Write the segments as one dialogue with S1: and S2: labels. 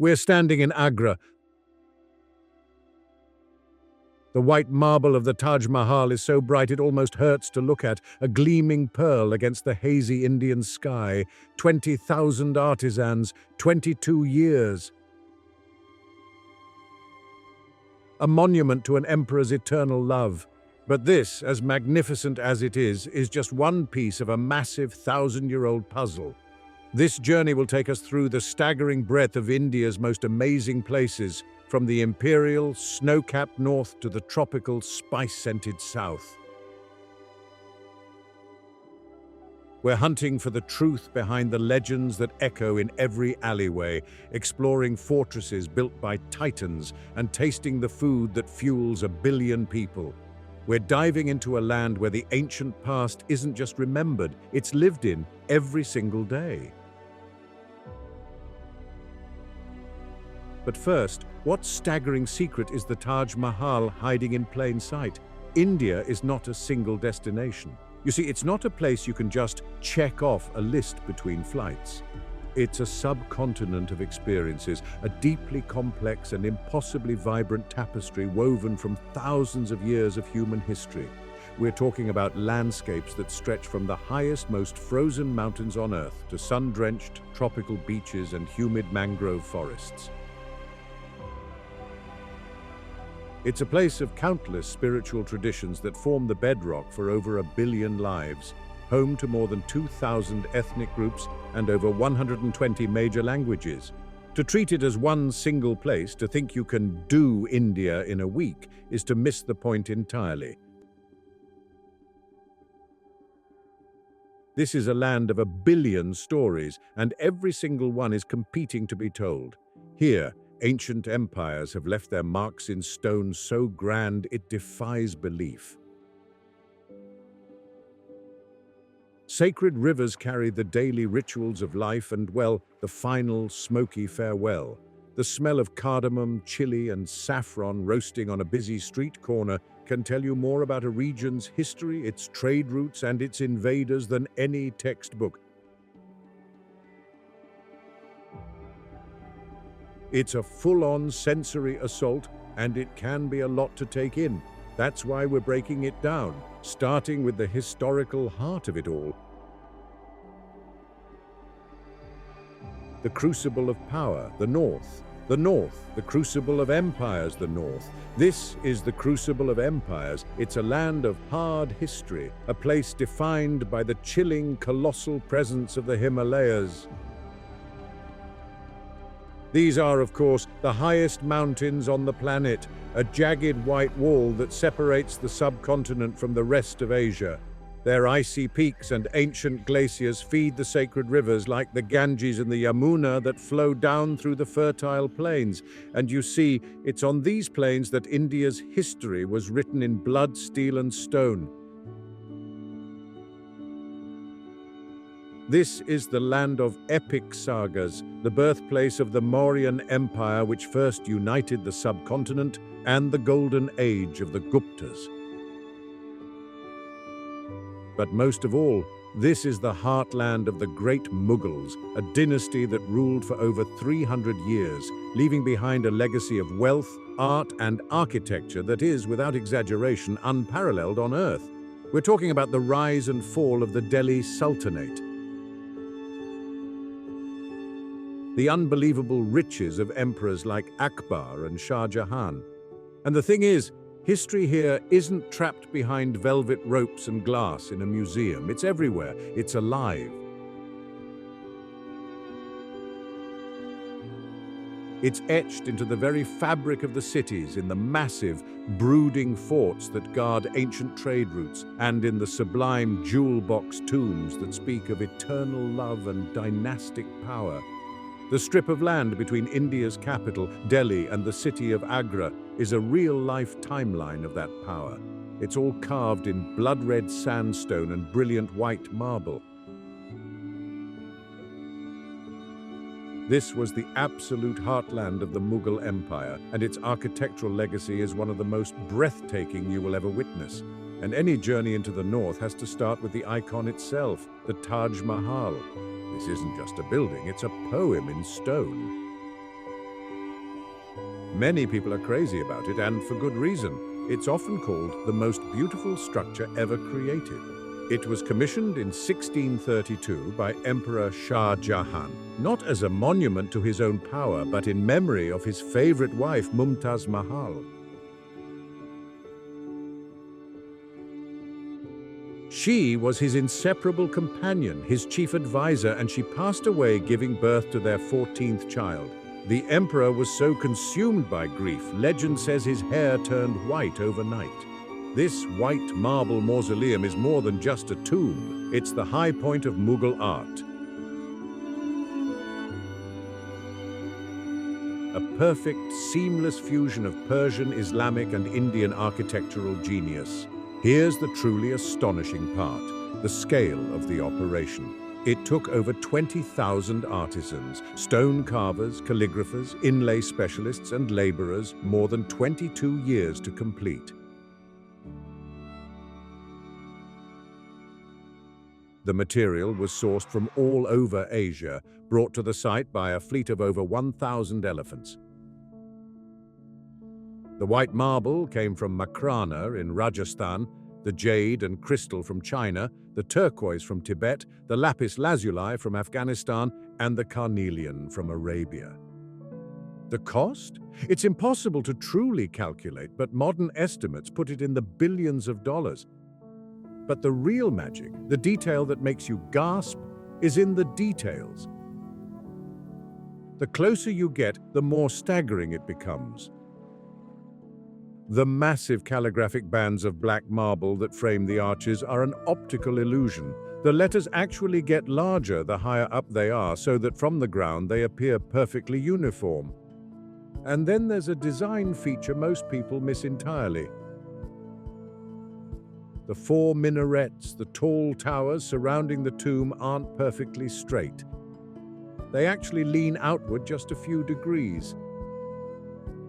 S1: We're standing in Agra. The white marble of the Taj Mahal is so bright it almost hurts to look at, a gleaming pearl against the hazy Indian sky. 20,000 artisans, 22 years. A monument to an emperor's eternal love. But this, as magnificent as it is just one piece of a massive 1,000-year-old puzzle. This journey will take us through the staggering breadth of India's most amazing places, from the imperial, snow-capped north to the tropical, spice-scented south. We're hunting for the truth behind the legends that echo in every alleyway, exploring fortresses built by titans and tasting the food that fuels 1 billion people. We're diving into a land where the ancient past isn't just remembered, it's lived in every single day. But first, what staggering secret is the Taj Mahal hiding in plain sight? India is not a single destination. You see, it's not a place you can just check off a list between flights. It's a subcontinent of experiences, a deeply complex and impossibly vibrant tapestry woven from thousands of years of human history. We're talking about landscapes that stretch from the highest, most frozen mountains on Earth to sun-drenched tropical beaches and humid mangrove forests. It's a place of countless spiritual traditions that form the bedrock for over 1 billion lives, home to more than 2,000 ethnic groups and over 120 major languages. To treat it as one single place, to think you can do India in a week, is to miss the point entirely. This is a land of 1 billion stories, and every single one is competing to be told. Here, ancient empires have left their marks in stone so grand it defies belief. Sacred rivers carry the daily rituals of life and, well, the final smoky farewell. The smell of cardamom, chili, and saffron roasting on a busy street corner can tell you more about a region's history, its trade routes, and its invaders than any textbook. It's a full-on sensory assault, and it can be a lot to take in. That's why we're breaking it down, starting with the historical heart of it all. The crucible of power, the North. The North, the crucible of empires, the North. This is the crucible of empires. It's a land of hard history, a place defined by the chilling, colossal presence of the Himalayas. These are, of course, the highest mountains on the planet, a jagged white wall that separates the subcontinent from the rest of Asia. Their icy peaks and ancient glaciers feed the sacred rivers like the Ganges and the Yamuna that flow down through the fertile plains. And you see, it's on these plains that India's history was written in blood, steel, and stone. This is the land of epic sagas, the birthplace of the Mauryan Empire which first united the subcontinent, and the golden age of the Guptas. But most of all, this is the heartland of the great Mughals, a dynasty that ruled for over 300 years, leaving behind a legacy of wealth, art, and architecture that is, without exaggeration, unparalleled on Earth. We're talking about the rise and fall of the Delhi Sultanate, the unbelievable riches of emperors like Akbar and Shah Jahan. And the thing is, history here isn't trapped behind velvet ropes and glass in a museum. It's everywhere. It's alive. It's etched into the very fabric of the cities, in the massive, brooding forts that guard ancient trade routes, and in the sublime jewel-box tombs that speak of eternal love and dynastic power. The strip of land between India's capital, Delhi, and the city of Agra is a real-life timeline of that power. It's all carved in blood-red sandstone and brilliant white marble. This was the absolute heartland of the Mughal Empire, and its architectural legacy is one of the most breathtaking you will ever witness. And any journey into the north has to start with the icon itself, the Taj Mahal. This isn't just a building, it's a poem in stone. Many people are crazy about it, and for good reason. It's often called the most beautiful structure ever created. It was commissioned in 1632 by Emperor Shah Jahan, not as a monument to his own power, but in memory of his favorite wife, Mumtaz Mahal. She was his inseparable companion, his chief advisor, and she passed away giving birth to their 14th child. The emperor was so consumed by grief, legend says his hair turned white overnight. This white marble mausoleum is more than just a tomb. It's the high point of Mughal art. A perfect, seamless fusion of Persian, Islamic, and Indian architectural genius. Here's the truly astonishing part, the scale of the operation. It took over 20,000 artisans, stone carvers, calligraphers, inlay specialists, and laborers more than 22 years to complete. The material was sourced from all over Asia, brought to the site by a fleet of over 1,000 elephants. The white marble came from Makrana in Rajasthan, the jade and crystal from China, the turquoise from Tibet, the lapis lazuli from Afghanistan, and the carnelian from Arabia. The cost? It's impossible to truly calculate, but modern estimates put it in the billions of dollars. But the real magic, the detail that makes you gasp, is in the details. The closer you get, the more staggering it becomes. The massive calligraphic bands of black marble that frame the arches are an optical illusion. The letters actually get larger the higher up they are, so that from the ground they appear perfectly uniform. And then there's a design feature most people miss entirely. The 4 minarets, the tall towers surrounding the tomb, aren't perfectly straight. They actually lean outward just a few degrees.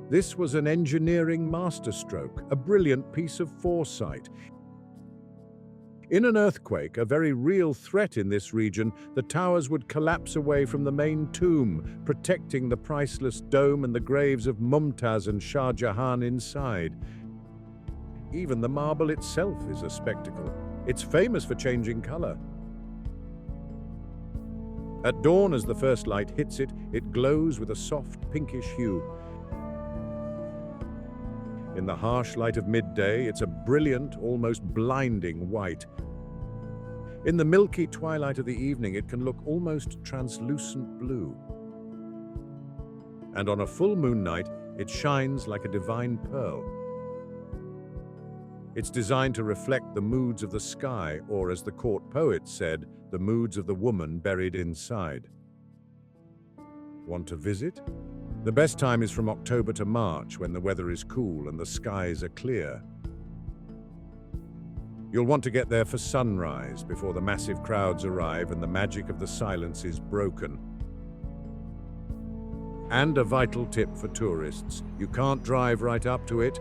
S1: This was an engineering masterstroke, a brilliant piece of foresight. In an earthquake, a very real threat in this region, the towers would collapse away from the main tomb, protecting the priceless dome and the graves of Mumtaz and Shah Jahan inside. Even the marble itself is a spectacle. It's famous for changing color. At dawn, as the first light hits it, it glows with a soft pinkish hue. In the harsh light of midday, it's a brilliant, almost blinding white. In the milky twilight of the evening, it can look almost translucent blue. And on a full moon night, it shines like a divine pearl. It's designed to reflect the moods of the sky, or as the court poet said, the moods of the woman buried inside. Want to visit? The best time is from October to March, when the weather is cool and the skies are clear. You'll want to get there for sunrise, before the massive crowds arrive and the magic of the silence is broken. And a vital tip for tourists: you can't drive right up to it.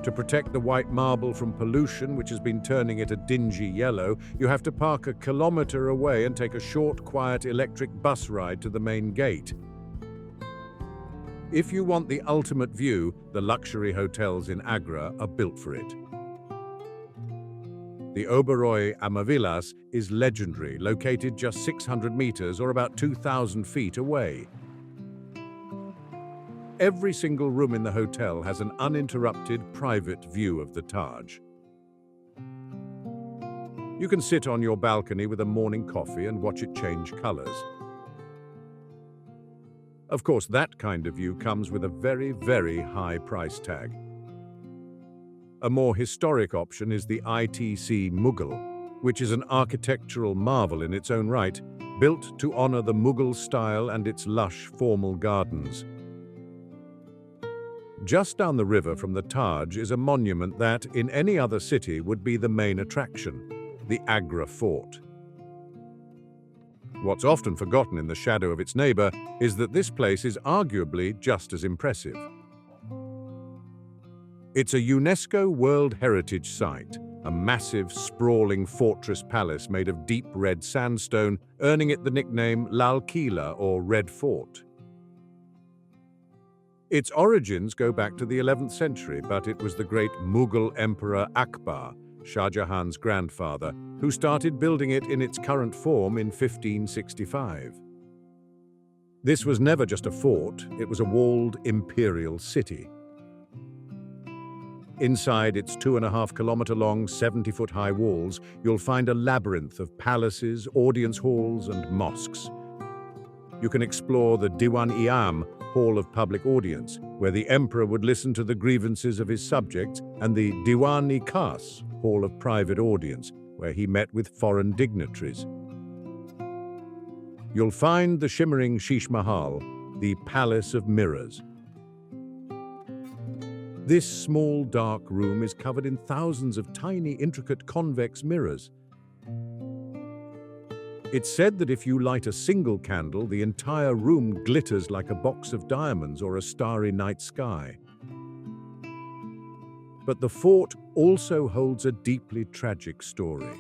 S1: To protect the white marble from pollution, which has been turning it a dingy yellow, you have to park a kilometer away and take a short, quiet electric bus ride to the main gate. If you want the ultimate view, the luxury hotels in Agra are built for it. The Oberoi Amavilas is legendary, located just 600 meters or about 2,000 feet away. Every single room in the hotel has an uninterrupted, private view of the Taj. You can sit on your balcony with a morning coffee and watch it change colors. Of course, that kind of view comes with a very, very high price tag. A more historic option is the ITC Mughal, which is an architectural marvel in its own right, built to honor the Mughal style and its lush, formal gardens. Just down the river from the Taj is a monument that, in any other city, would be the main attraction, the Agra Fort. What's often forgotten in the shadow of its neighbor is that this place is arguably just as impressive. It's a UNESCO World Heritage Site, a massive, sprawling fortress palace made of deep red sandstone, earning it the nickname Lal Kila, or Red Fort. Its origins go back to the 11th century, but it was the great Mughal Emperor Akbar, Shah Jahan's grandfather, who started building it in its current form in 1565. This was never just a fort, it was a walled imperial city. Inside its 2.5-kilometer-long, 70-foot-high walls, you'll find a labyrinth of palaces, audience halls, and mosques. You can explore the Diwan-i-Am, Hall of Public Audience, where the emperor would listen to the grievances of his subjects, and the Diwan-i-Khas, Hall of Private Audience, where he met with foreign dignitaries. You'll find the shimmering Sheesh Mahal, the Palace of Mirrors. This small, dark room is covered in thousands of tiny, intricate, convex mirrors. It's said that if you light a single candle, the entire room glitters like a box of diamonds or a starry night sky. But the fort also holds a deeply tragic story.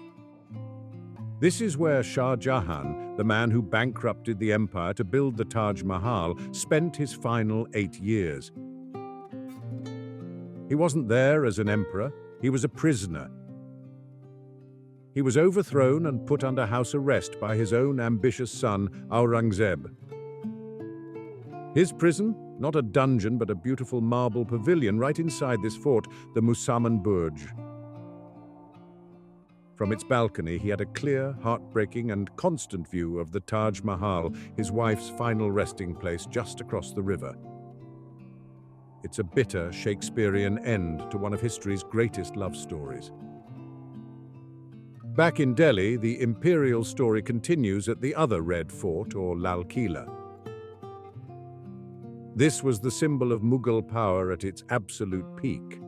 S1: This is where Shah Jahan, the man who bankrupted the empire to build the Taj Mahal, spent his final 8 years. He wasn't there as an emperor, he was a prisoner. He was overthrown and put under house arrest by his own ambitious son, Aurangzeb. His prison, not a dungeon but a beautiful marble pavilion right inside this fort, the Musamman Burj. From its balcony, he had a clear, heartbreaking, and constant view of the Taj Mahal, his wife's final resting place just across the river. It's a bitter Shakespearean end to one of history's greatest love stories. Back in Delhi, the imperial story continues at the other Red Fort, or Lal Kila. This was the symbol of Mughal power at its absolute peak.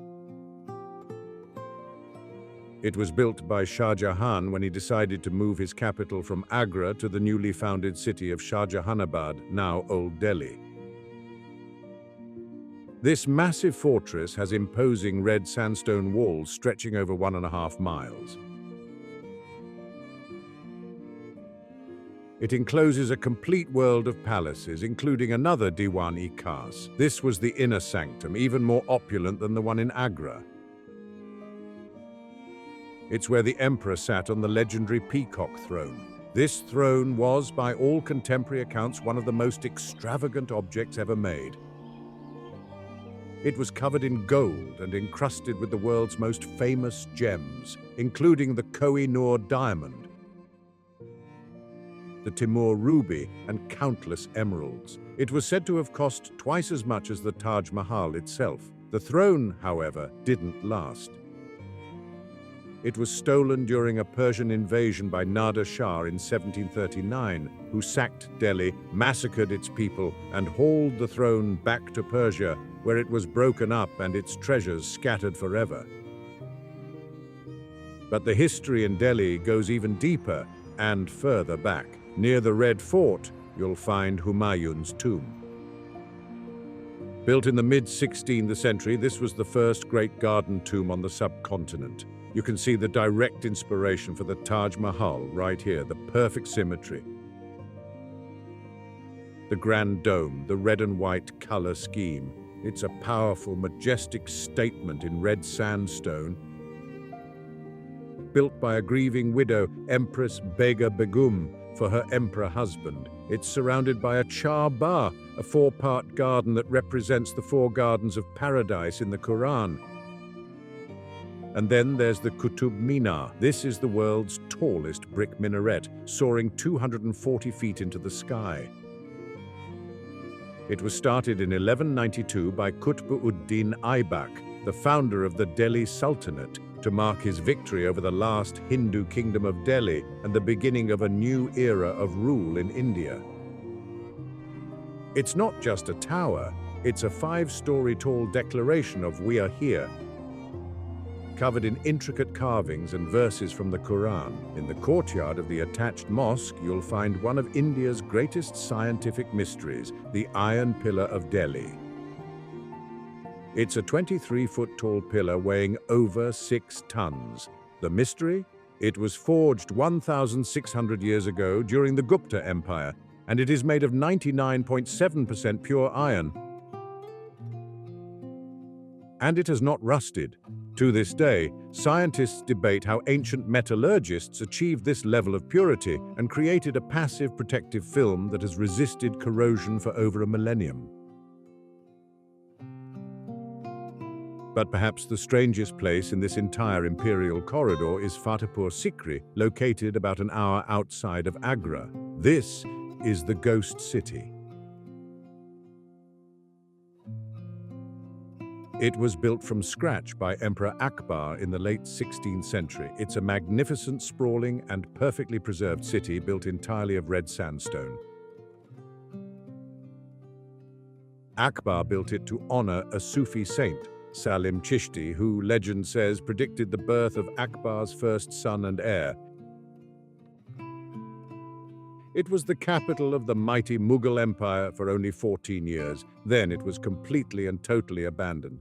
S1: It was built by Shah Jahan when he decided to move his capital from Agra to the newly founded city of Shah Jahanabad, now Old Delhi. This massive fortress has imposing red sandstone walls stretching over 1.5 miles. It encloses a complete world of palaces, including another Diwan-i-Khas. This was the inner sanctum, even more opulent than the one in Agra. It's where the emperor sat on the legendary peacock throne. This throne was, by all contemporary accounts, one of the most extravagant objects ever made. It was covered in gold and encrusted with the world's most famous gems, including the Koh-i-Noor diamond, the Timur ruby, and countless emeralds. It was said to have cost twice as much as the Taj Mahal itself. The throne, however, didn't last. It was stolen during a Persian invasion by Nader Shah in 1739, who sacked Delhi, massacred its people, and hauled the throne back to Persia, where it was broken up and its treasures scattered forever. But the history in Delhi goes even deeper and further back. Near the Red Fort, you'll find Humayun's tomb. Built in the mid-16th century, this was the first great garden tomb on the subcontinent. You can see the direct inspiration for the Taj Mahal right here, the perfect symmetry. The grand dome, the red and white color scheme. It's a powerful, majestic statement in red sandstone. Built by a grieving widow, Empress Bega Begum, for her emperor husband. It's surrounded by a Char Bagh, a 4-part garden that represents the 4 gardens of paradise in the Quran. And then there's the Qutub Minar. This is the world's tallest brick minaret, soaring 240 feet into the sky. It was started in 1192 by Qutb-ud-Din Aibak, the founder of the Delhi Sultanate, to mark his victory over the last Hindu kingdom of Delhi and the beginning of a new era of rule in India. It's not just a tower, it's a 5-story tall declaration of "We are here," covered in intricate carvings and verses from the Quran. In the courtyard of the attached mosque, you'll find one of India's greatest scientific mysteries, the Iron Pillar of Delhi. It's a 23-foot-tall pillar weighing over 6 tons. The mystery? It was forged 1,600 years ago during the Gupta Empire, and it is made of 99.7% pure iron. And it has not rusted. To this day, scientists debate how ancient metallurgists achieved this level of purity and created a passive protective film that has resisted corrosion for over a millennium. But perhaps the strangest place in this entire imperial corridor is Fatehpur Sikri, located about an hour outside of Agra. This is the Ghost City. It was built from scratch by Emperor Akbar in the late 16th century. It's a magnificent, sprawling, and perfectly preserved city built entirely of red sandstone. Akbar built it to honor a Sufi saint, Salim Chishti, who, legend says, predicted the birth of Akbar's first son and heir. It was the capital of the mighty Mughal Empire for only 14 years. Then it was completely and totally abandoned.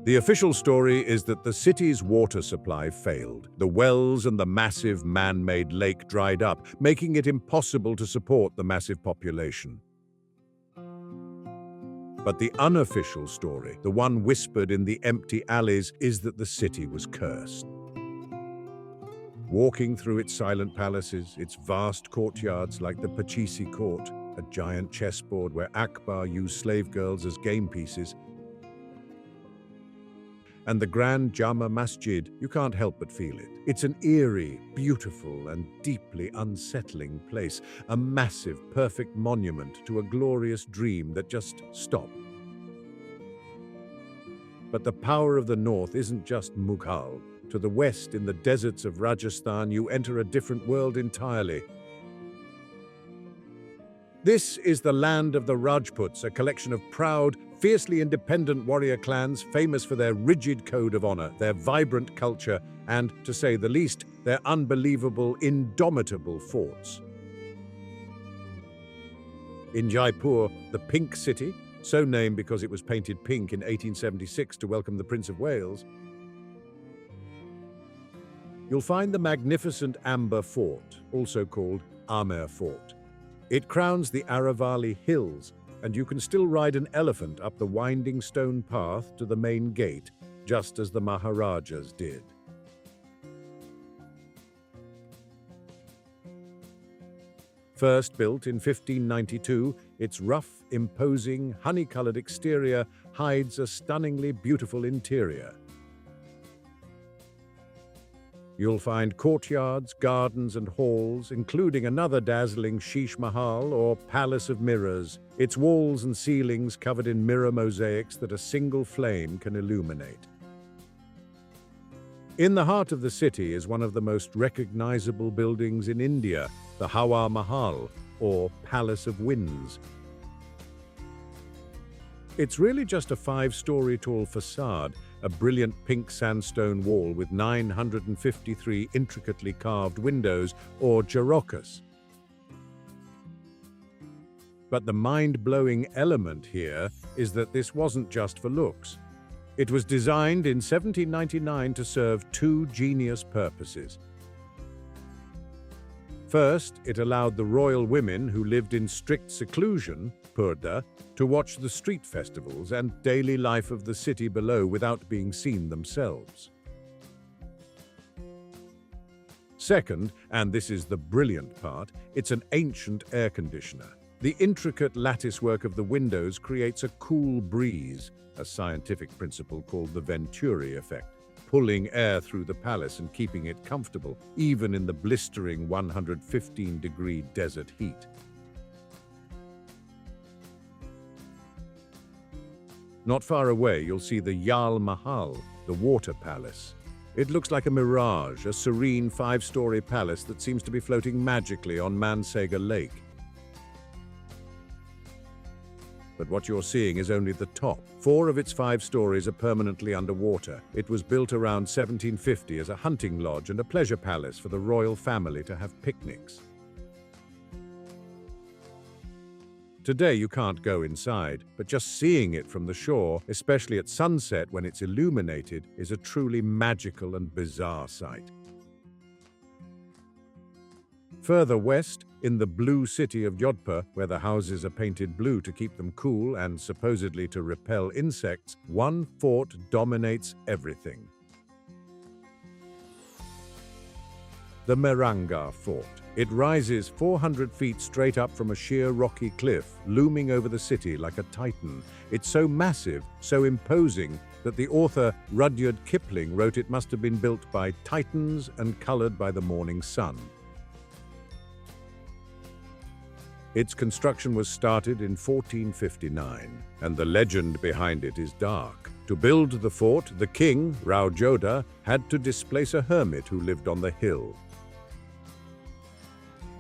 S1: The official story is that the city's water supply failed. The wells and the massive man-made lake dried up, making it impossible to support the massive population. But the unofficial story, the one whispered in the empty alleys, is that the city was cursed. Walking through its silent palaces, its vast courtyards like the Pachisi Court, a giant chessboard where Akbar used slave girls as game pieces, and the Grand Jama Masjid, you can't help but feel it. It's an eerie, beautiful, and deeply unsettling place, a massive, perfect monument to a glorious dream that just stopped. But the power of the north isn't just Mughal. To the west, in the deserts of Rajasthan, you enter a different world entirely. This is the land of the Rajputs, a collection of proud, fiercely independent warrior clans famous for their rigid code of honor, their vibrant culture, and, to say the least, their unbelievable, indomitable forts. In Jaipur, the Pink City, so named because it was painted pink in 1876 to welcome the Prince of Wales, you'll find the magnificent Amber Fort, also called Amer Fort. It crowns the Aravalli Hills, and you can still ride an elephant up the winding stone path to the main gate, just as the Maharajas did. First built in 1592, its rough, imposing, honey-colored exterior hides a stunningly beautiful interior. You'll find courtyards, gardens, and halls, including another dazzling Sheesh Mahal, or Palace of Mirrors, its walls and ceilings covered in mirror mosaics that a single flame can illuminate. In the heart of the city is one of the most recognizable buildings in India, the Hawa Mahal, or Palace of Winds. It's really just a 5-story tall facade, a brilliant pink sandstone wall with 953 intricately carved windows, or jharokas. But the mind-blowing element here is that this wasn't just for looks. It was designed in 1799 to serve two genius purposes. First, it allowed the royal women who lived in strict seclusion, purda, to watch the street festivals and daily life of the city below without being seen themselves. Second, and this is the brilliant part, it's an ancient air conditioner. The intricate latticework of the windows creates a cool breeze, a scientific principle called the Venturi effect, pulling air through the palace and keeping it comfortable, even in the blistering 115-degree desert heat. Not far away, you'll see the Jal Mahal, the water palace. It looks like a mirage, a serene 5-story palace that seems to be floating magically on Mansagar Lake. But what you're seeing is only the top. 4 of its 5 stories are permanently underwater. It was built around 1750 as a hunting lodge and a pleasure palace for the royal family to have picnics. Today you can't go inside, but just seeing it from the shore, especially at sunset when it's illuminated, is a truly magical and bizarre sight. Further west, in the blue city of Jodhpur, where the houses are painted blue to keep them cool and supposedly to repel insects, one fort dominates everything. The Mehrangarh Fort. It rises 400 feet straight up from a sheer rocky cliff, looming over the city like a titan. It's so massive, so imposing, that the author Rudyard Kipling wrote it must have been built by titans and colored by the morning sun. Its construction was started in 1459, and the legend behind it is dark. To build the fort, the king, Rao Jodha, had to displace a hermit who lived on the hill.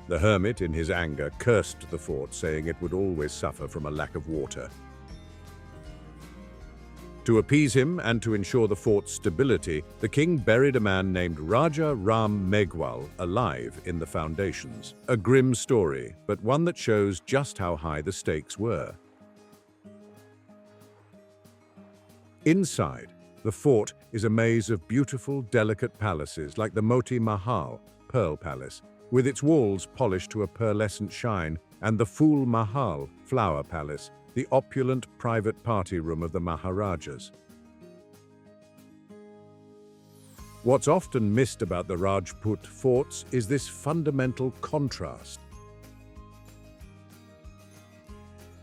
S1: The hermit, in his anger, cursed the fort, saying it would always suffer from a lack of water. To appease him and to ensure the fort's stability, the king buried a man named Raja Ram Meghwal alive in the foundations. A grim story, but one that shows just how high the stakes were. Inside, the fort is a maze of beautiful, delicate palaces like the Moti Mahal, Pearl Palace, with its walls polished to a pearlescent shine, and the Phul Mahal, Flower Palace, the opulent private party room of the Maharajas. What's often missed about the Rajput forts is this fundamental contrast.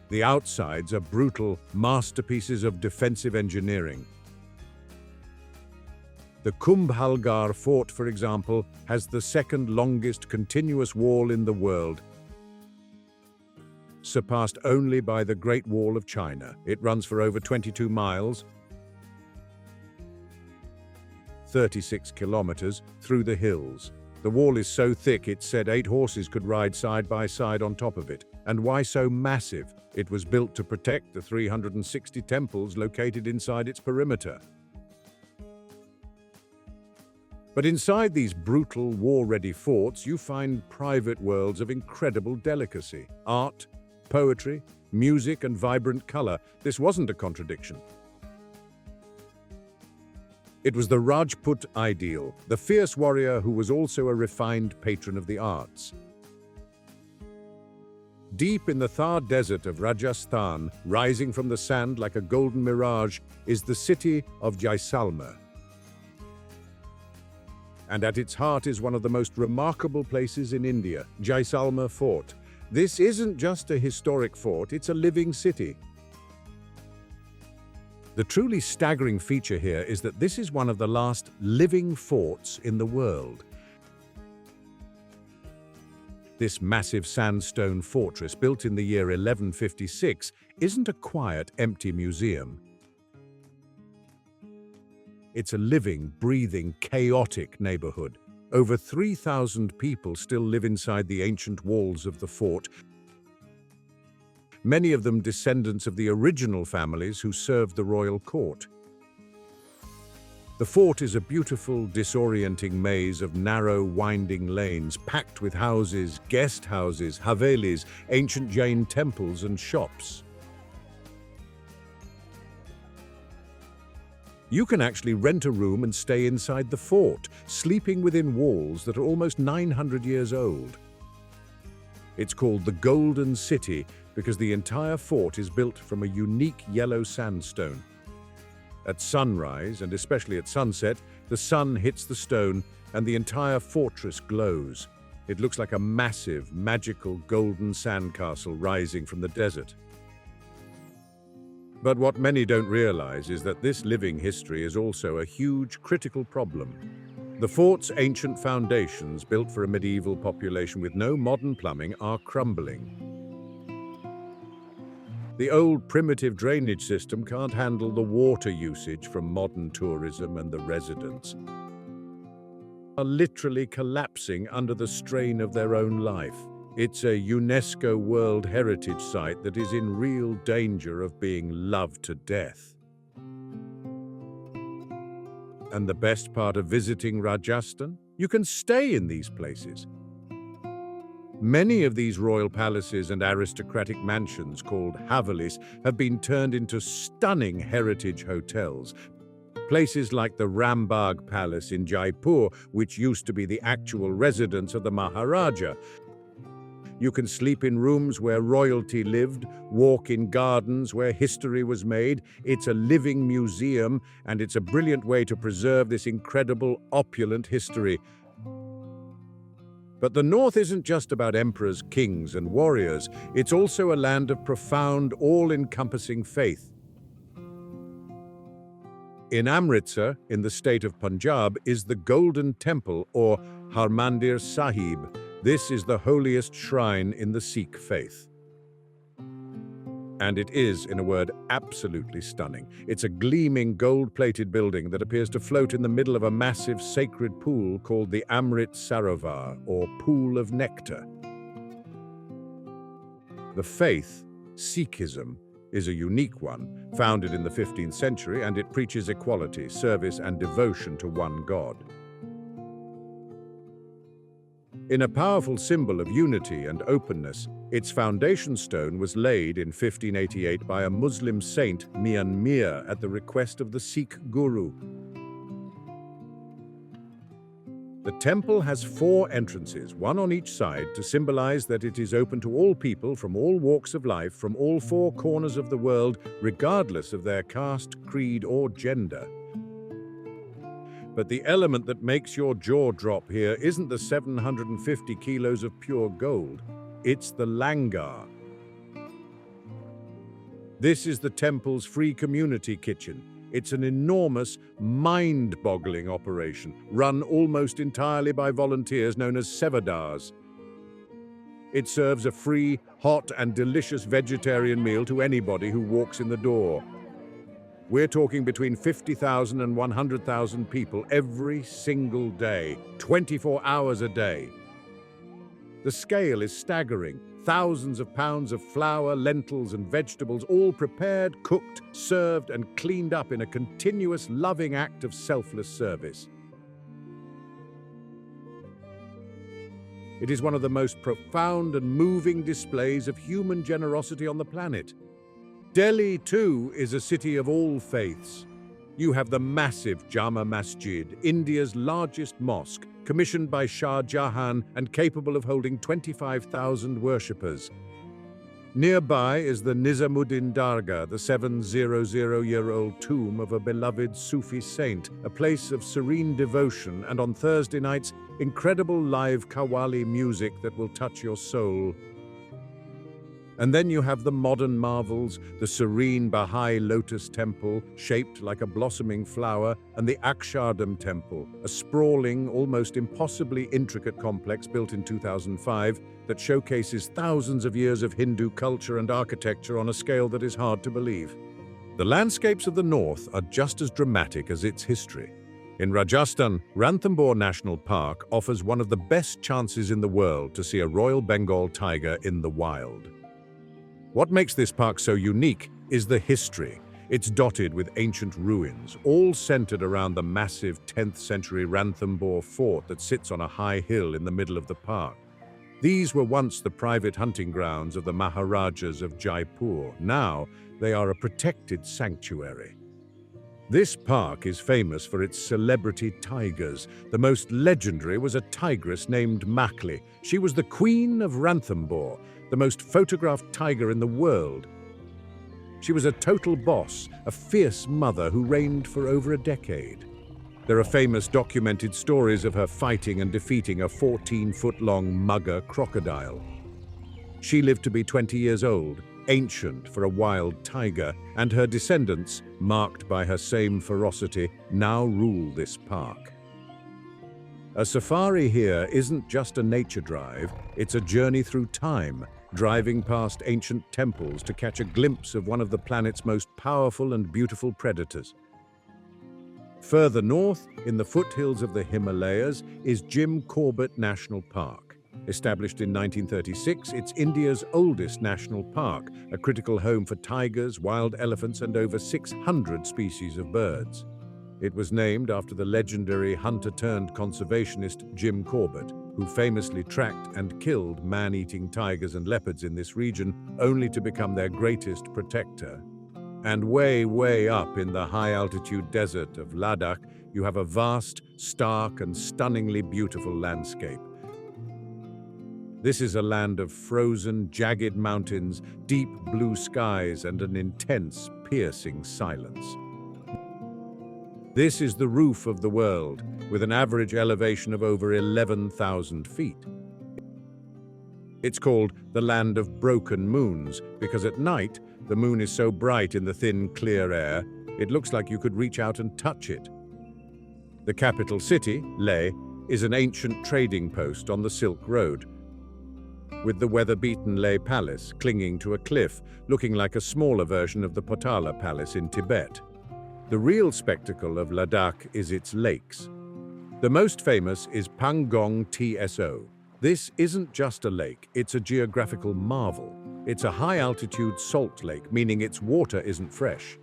S1: The outsides are brutal masterpieces of defensive engineering. The Kumbhalgarh fort, for example, has the second longest continuous wall in the world, surpassed only by the Great Wall of China. It runs for over 22 miles, 36 kilometers, through the hills. The wall is so thick it's said 8 horses could ride side by side on top of it. And why so massive? It was built to protect the 360 temples located inside its perimeter. But inside these brutal, war-ready forts, you find private worlds of incredible delicacy. Art, poetry, music, and vibrant color. This wasn't a contradiction. It was the Rajput ideal, the fierce warrior who was also a refined patron of the arts. Deep in the Thar Desert of Rajasthan, rising from the sand like a golden mirage, is the city of Jaisalmer. And at its heart is one of the most remarkable places in India, Jaisalmer Fort. This isn't just a historic fort, it's a living city. The truly staggering feature here is that this is one of the last living forts in the world. This massive sandstone fortress, built in the year 1156, isn't a quiet, empty museum. It's a living, breathing, chaotic neighborhood. Over 3,000 people still live inside the ancient walls of the fort, many of them descendants of the original families who served the royal court. The fort is a beautiful, disorienting maze of narrow, winding lanes packed with houses, guest houses, havelis, ancient Jain temples, and shops. You can actually rent a room and stay inside the fort, sleeping within walls that are almost 900 years old. It's called the Golden City because the entire fort is built from a unique yellow sandstone. At sunrise, and especially at sunset, the sun hits the stone and the entire fortress glows. It looks like a massive, magical golden sandcastle rising from the desert. But what many don't realize is that this living history is also a huge critical problem. The fort's ancient foundations, built for a medieval population with no modern plumbing, are crumbling. The old primitive drainage system can't handle the water usage from modern tourism, and the residents are literally collapsing under the strain of their own life. It's a UNESCO World Heritage Site that is in real danger of being loved to death. And the best part of visiting Rajasthan? You can stay in these places. Many of these royal palaces and aristocratic mansions, called havelis, have been turned into stunning heritage hotels. Places like the Rambagh Palace in Jaipur, which used to be the actual residence of the Maharaja. You can sleep in rooms where royalty lived, walk in gardens where history was made. It's a living museum, and it's a brilliant way to preserve this incredible, opulent history. But the North isn't just about emperors, kings, and warriors. It's also a land of profound, all-encompassing faith. In Amritsar, in the state of Punjab, is the Golden Temple, or Harmandir Sahib. This is the holiest shrine in the Sikh faith. And it is, in a word, absolutely stunning. It's a gleaming gold-plated building that appears to float in the middle of a massive sacred pool called the Amrit Sarovar, or Pool of Nectar. The faith, Sikhism, is a unique one, founded in the 15th century, and it preaches equality, service, and devotion to one God. In a powerful symbol of unity and openness, its foundation stone was laid in 1588 by a Muslim saint, Mian Mir, at the request of the Sikh Guru. The temple has 4 entrances, one on each side, to symbolize that it is open to all people from all walks of life, from all 4 corners of the world, regardless of their caste, creed, or gender. But the element that makes your jaw drop here isn't the 750 kilos of pure gold, it's the langar. This is the temple's free community kitchen. It's an enormous, mind-boggling operation, run almost entirely by volunteers known as sevadars. It serves a free, hot, and delicious vegetarian meal to anybody who walks in the door. We're talking between 50,000 and 100,000 people every single day, 24 hours a day. The scale is staggering. Thousands of pounds of flour, lentils, and vegetables, all prepared, cooked, served, and cleaned up in a continuous, loving act of selfless service. It is one of the most profound and moving displays of human generosity on the planet. Delhi, too, is a city of all faiths. You have the massive Jama Masjid, India's largest mosque, commissioned by Shah Jahan and capable of holding 25,000 worshippers. Nearby is the Nizamuddin Dargah, the 700-year-old tomb of a beloved Sufi saint, a place of serene devotion, and on Thursday nights, incredible live Qawwali music that will touch your soul. And then you have the modern marvels, the serene Baha'i Lotus Temple, shaped like a blossoming flower, and the Akshardham Temple, a sprawling, almost impossibly intricate complex built in 2005 that showcases thousands of years of Hindu culture and architecture on a scale that is hard to believe. The landscapes of the north are just as dramatic as its history. In Rajasthan, Ranthambore National Park offers one of the best chances in the world to see a Royal Bengal tiger in the wild. What makes this park so unique is the history. It's dotted with ancient ruins, all centered around the massive 10th century Ranthambore fort that sits on a high hill in the middle of the park. These were once the private hunting grounds of the Maharajas of Jaipur. Now, they are a protected sanctuary. This park is famous for its celebrity tigers. The most legendary was a tigress named Makli. She was the queen of Ranthambore, the most photographed tiger in the world. She was a total boss, a fierce mother who reigned for over a decade. There are famous documented stories of her fighting and defeating a 14-foot-long mugger crocodile. She lived to be 20 years old, ancient for a wild tiger, and her descendants, marked by her same ferocity, now rule this park. A safari here isn't just a nature drive, it's a journey through time, driving past ancient temples to catch a glimpse of one of the planet's most powerful and beautiful predators. Further north, in the foothills of the Himalayas, is Jim Corbett National Park. Established in 1936, it's India's oldest national park, a critical home for tigers, wild elephants, and over 600 species of birds. It was named after the legendary hunter-turned-conservationist Jim Corbett, who famously tracked and killed man-eating tigers and leopards in this region, only to become their greatest protector. And way, way up in the high-altitude desert of Ladakh, you have a vast, stark, and stunningly beautiful landscape. This is a land of frozen, jagged mountains, deep blue skies, and an intense, piercing silence. This is the roof of the world, with an average elevation of over 11,000 feet. It's called the Land of Broken Moons because at night, the moon is so bright in the thin, clear air, it looks like you could reach out and touch it. The capital city, Leh, is an ancient trading post on the Silk Road, with the weather-beaten Leh Palace clinging to a cliff, looking like a smaller version of the Potala Palace in Tibet. The real spectacle of Ladakh is its lakes. The most famous is Pangong Tso. This isn't just a lake, it's a geographical marvel. It's a high-altitude salt lake, meaning its water isn't fresh.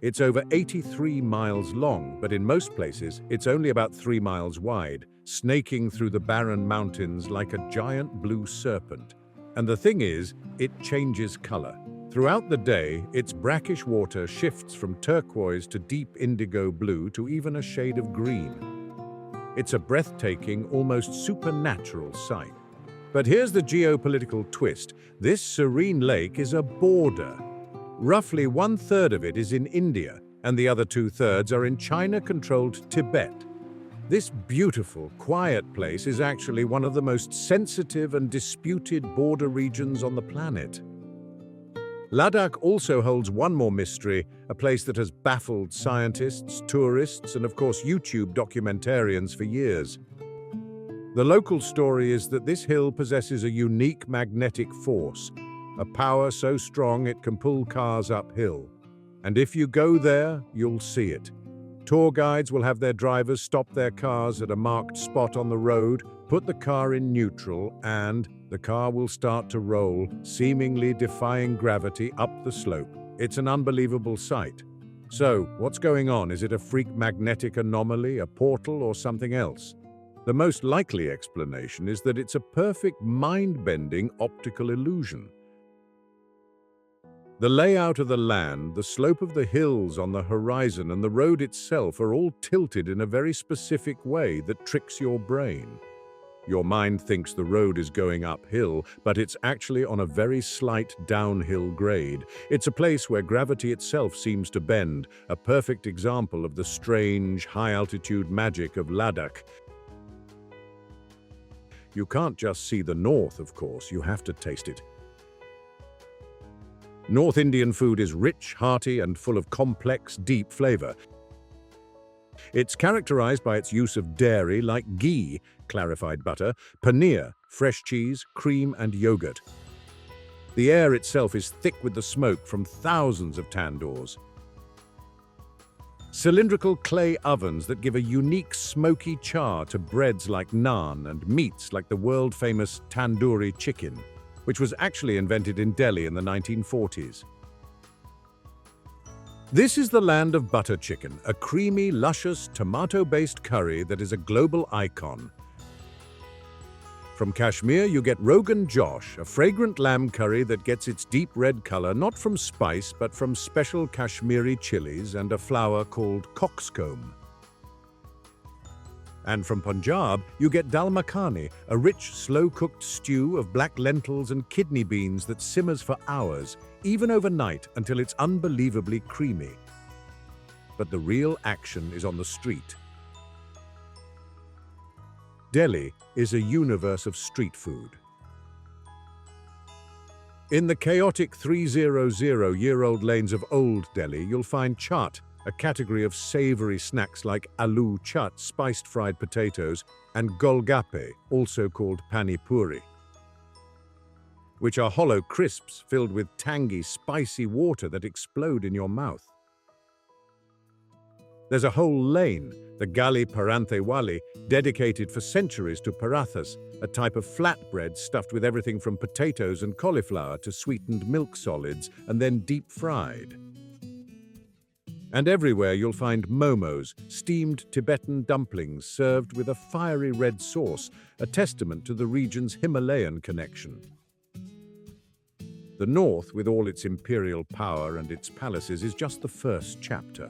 S1: It's over 83 miles long, but in most places, it's only about 3 miles wide, snaking through the barren mountains like a giant blue serpent. And the thing is, it changes color. Throughout the day, its brackish water shifts from turquoise to deep indigo blue to even a shade of green. It's a breathtaking, almost supernatural sight. But here's the geopolitical twist. This serene lake is a border. Roughly 1/3 of it is in India, and the other 2/3 are in China-controlled Tibet. This beautiful, quiet place is actually one of the most sensitive and disputed border regions on the planet. Ladakh also holds one more mystery, a place that has baffled scientists, tourists, and of course YouTube documentarians for years. The local story is that this hill possesses a unique magnetic force, a power so strong it can pull cars uphill. And if you go there, you'll see it. Tour guides will have their drivers stop their cars at a marked spot on the road, put the car in neutral, and the car will start to roll, seemingly defying gravity up the slope. It's an unbelievable sight. So, what's going on? Is it a freak magnetic anomaly, a portal, or something else? The most likely explanation is that it's a perfect mind-bending optical illusion. The layout of the land, the slope of the hills on the horizon, and the road itself are all tilted in a very specific way that tricks your brain. Your mind thinks the road is going uphill, but it's actually on a very slight downhill grade. It's a place where gravity itself seems to bend, a perfect example of the strange, high-altitude magic of Ladakh. You can't just see the north, of course, you have to taste it. North Indian food is rich, hearty, and full of complex, deep flavor. It's characterized by its use of dairy like ghee, clarified butter, paneer, fresh cheese, cream, and yogurt. The air itself is thick with the smoke from thousands of tandoors. Cylindrical clay ovens that give a unique smoky char to breads like naan and meats like the world-famous tandoori chicken, which was actually invented in Delhi in the 1940s. This is the land of butter chicken, a creamy, luscious, tomato-based curry that is a global icon. From Kashmir, you get Rogan Josh, a fragrant lamb curry that gets its deep red color not from spice but from special Kashmiri chilies and a flower called coxcomb. And from Punjab, you get dal makhani, a rich, slow-cooked stew of black lentils and kidney beans that simmers for hours, even overnight, until it's unbelievably creamy. But the real action is on the street. Delhi is a universe of street food. In the chaotic 300-year-old lanes of Old Delhi, you'll find chaat, a category of savory snacks like aloo chaat, spiced fried potatoes, and golgappe, also called pani puri, which are hollow crisps filled with tangy, spicy water that explode in your mouth. There's a whole lane, the Gali Paranthe Wali, dedicated for centuries to parathas, a type of flatbread stuffed with everything from potatoes and cauliflower to sweetened milk solids and then deep fried. And everywhere you'll find momos, steamed Tibetan dumplings served with a fiery red sauce, a testament to the region's Himalayan connection. The north, with all its imperial power and its palaces, is just the first chapter.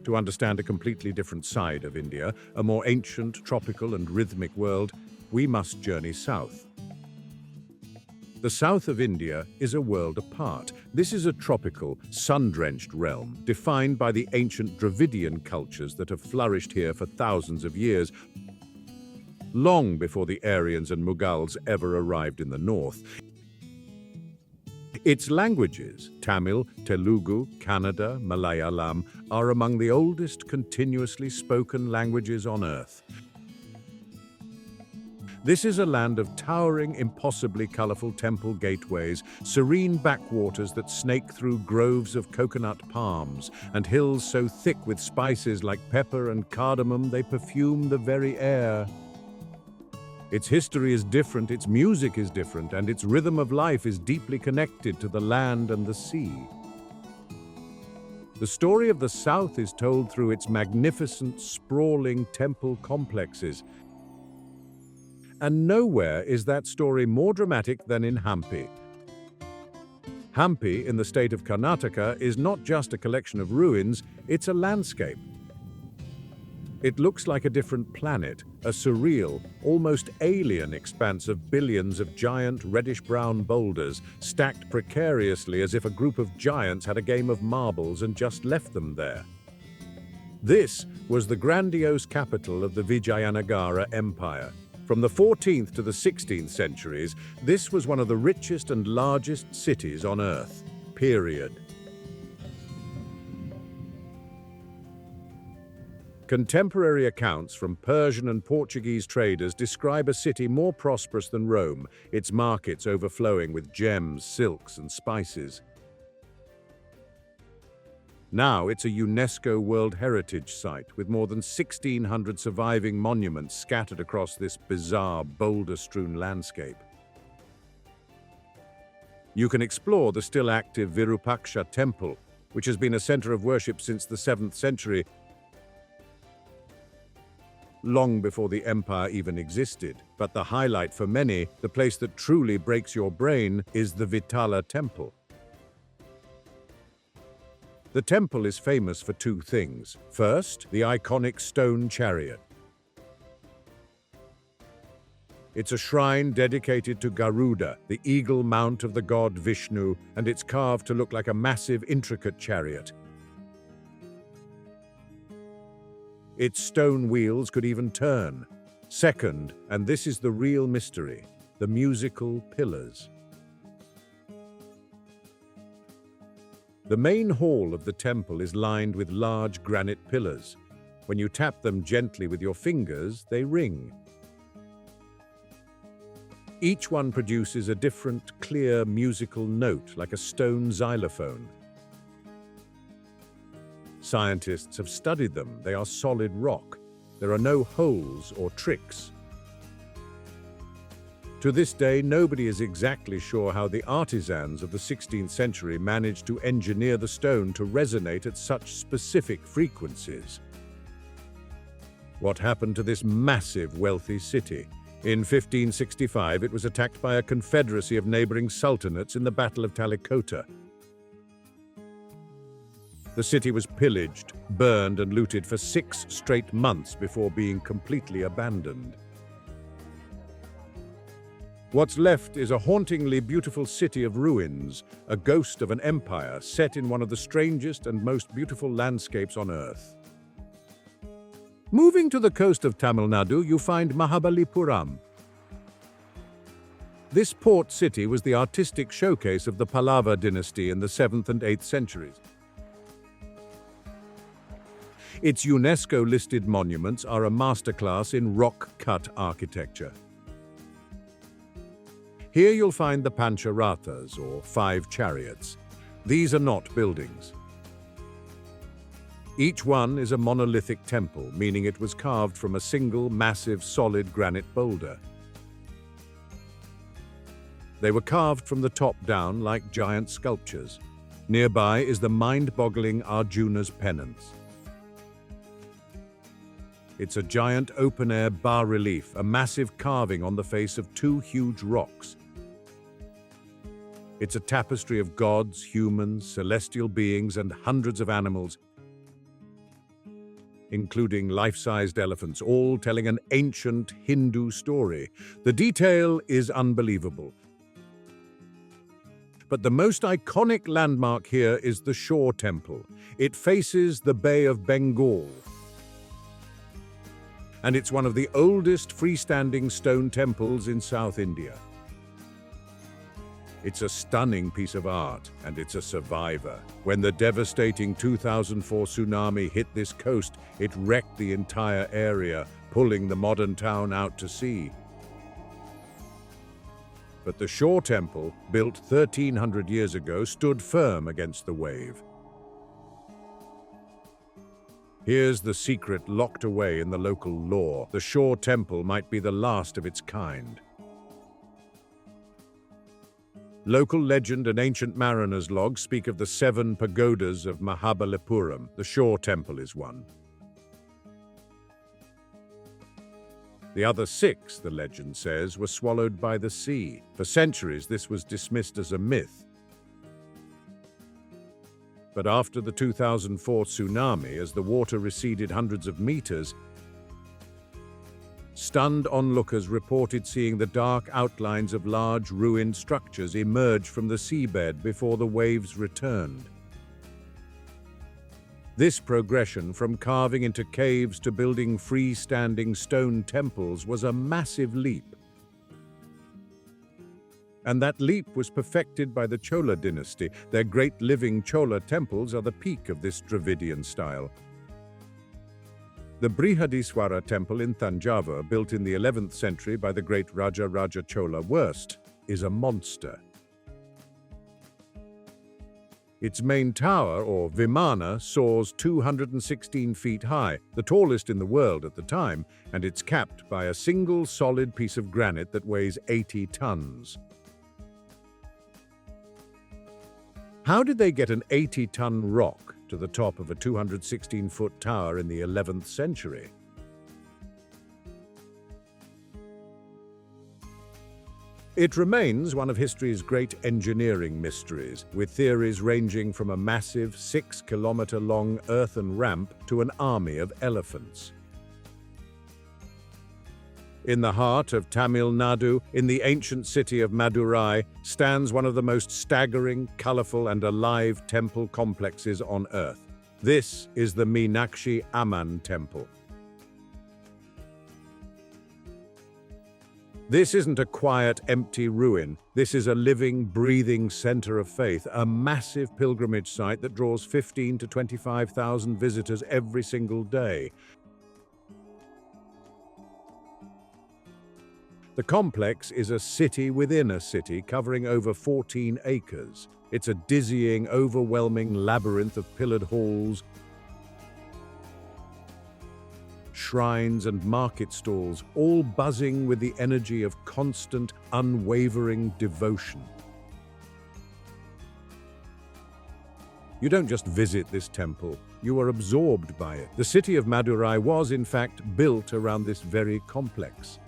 S1: To understand a completely different side of India, a more ancient, tropical and rhythmic world, we must journey south. The south of India is a world apart. This is a tropical, sun-drenched realm, defined by the ancient Dravidian cultures that have flourished here for thousands of years, long before the Aryans and Mughals ever arrived in the north. Its languages, Tamil, Telugu, Kannada, Malayalam, are among the oldest continuously spoken languages on Earth. This is a land of towering, impossibly colorful temple gateways, serene backwaters that snake through groves of coconut palms, and hills so thick with spices like pepper and cardamom they perfume the very air. Its history is different, its music is different, and its rhythm of life is deeply connected to the land and the sea. The story of the South is told through its magnificent, sprawling temple complexes. And nowhere is that story more dramatic than in Hampi. Hampi, in the state of Karnataka, is not just a collection of ruins, it's a landscape. It looks like a different planet, a surreal, almost alien expanse of billions of giant reddish-brown boulders, stacked precariously as if a group of giants had a game of marbles and just left them there. This was the grandiose capital of the Vijayanagara Empire. From the 14th to the 16th centuries, this was one of the richest and largest cities on Earth, period. Contemporary accounts from Persian and Portuguese traders describe a city more prosperous than Rome, its markets overflowing with gems, silks, and spices. Now it's a UNESCO World Heritage Site with more than 1,600 surviving monuments scattered across this bizarre, boulder-strewn landscape. You can explore the still active Virupaksha Temple, which has been a center of worship since the 7th century, long before the empire even existed. But the highlight for many, the place that truly breaks your brain, is the Vitala Temple. The temple is famous for two things. First, the iconic stone chariot. It's a shrine dedicated to Garuda, the eagle mount of the god Vishnu, and it's carved to look like a massive, intricate chariot. Its stone wheels could even turn. Second, and this is the real mystery, the musical pillars. The main hall of the temple is lined with large granite pillars. When you tap them gently with your fingers, they ring. Each one produces a different, clear musical note, like a stone xylophone. Scientists have studied them. They are solid rock. There are no holes or tricks. To this day, nobody is exactly sure how the artisans of the 16th century managed to engineer the stone to resonate at such specific frequencies. What happened to this massive, wealthy city? In 1565, it was attacked by a confederacy of neighboring sultanates in the Battle of Talikota. The city was pillaged, burned, and looted for 6 straight months before being completely abandoned. What's left is a hauntingly beautiful city of ruins, a ghost of an empire set in one of the strangest and most beautiful landscapes on Earth. Moving to the coast of Tamil Nadu, you find Mahabalipuram. This port city was the artistic showcase of the Pallava dynasty in the 7th and 8th centuries. Its UNESCO-listed monuments are a masterclass in rock-cut architecture. Here you'll find the Pancharathas, or 5 chariots. These are not buildings. Each one is a monolithic temple, meaning it was carved from a single, massive, solid granite boulder. They were carved from the top down like giant sculptures. Nearby is the mind-boggling Arjuna's penance. It's a giant open-air bas-relief, a massive carving on the face of 2 huge rocks. It's a tapestry of gods, humans, celestial beings, and hundreds of animals, including life-sized elephants, all telling an ancient Hindu story. The detail is unbelievable. But the most iconic landmark here is the Shore Temple. It faces the Bay of Bengal, and it's one of the oldest freestanding stone temples in South India. It's a stunning piece of art, and it's a survivor. When the devastating 2004 tsunami hit this coast, it wrecked the entire area, pulling the modern town out to sea. But the Shore Temple, built 1,300 years ago, stood firm against the wave. Here's the secret locked away in the local lore. The Shore Temple might be the last of its kind. Local legend and ancient mariners' logs speak of the 7 pagodas of Mahabalipuram. The Shore Temple is one. The other 6, the legend says, were swallowed by the sea. For centuries, this was dismissed as a myth. But after the 2004 tsunami, as the water receded hundreds of meters, stunned onlookers reported seeing the dark outlines of large ruined structures emerge from the seabed before the waves returned. This progression from carving into caves to building freestanding stone temples was a massive leap. And that leap was perfected by the Chola dynasty. Their great living Chola temples are the peak of this Dravidian style. The Brihadiswara temple in Thanjavur, built in the 11th century by the great Raja Chola I, is a monster. Its main tower, or Vimana, soars 216 feet high, the tallest in the world at the time, and it's capped by a single solid piece of granite that weighs 80 tons. How did they get an 80-ton rock to the top of a 216-foot tower in the 11th century? It remains one of history's great engineering mysteries, with theories ranging from a massive 6-kilometer-long earthen ramp to an army of elephants. In the heart of Tamil Nadu, in the ancient city of Madurai, stands one of the most staggering, colorful, and alive temple complexes on Earth. This is the Meenakshi Amman Temple. This isn't a quiet, empty ruin. This is a living, breathing center of faith, a massive pilgrimage site that draws 15,000 to 25,000 visitors every single day. The complex is a city within a city, covering over 14 acres. It's a dizzying, overwhelming labyrinth of pillared halls, shrines, and market stalls, all buzzing with the energy of constant, unwavering devotion. You don't just visit this temple, you are absorbed by it. The city of Madurai was, in fact, built around this very complex.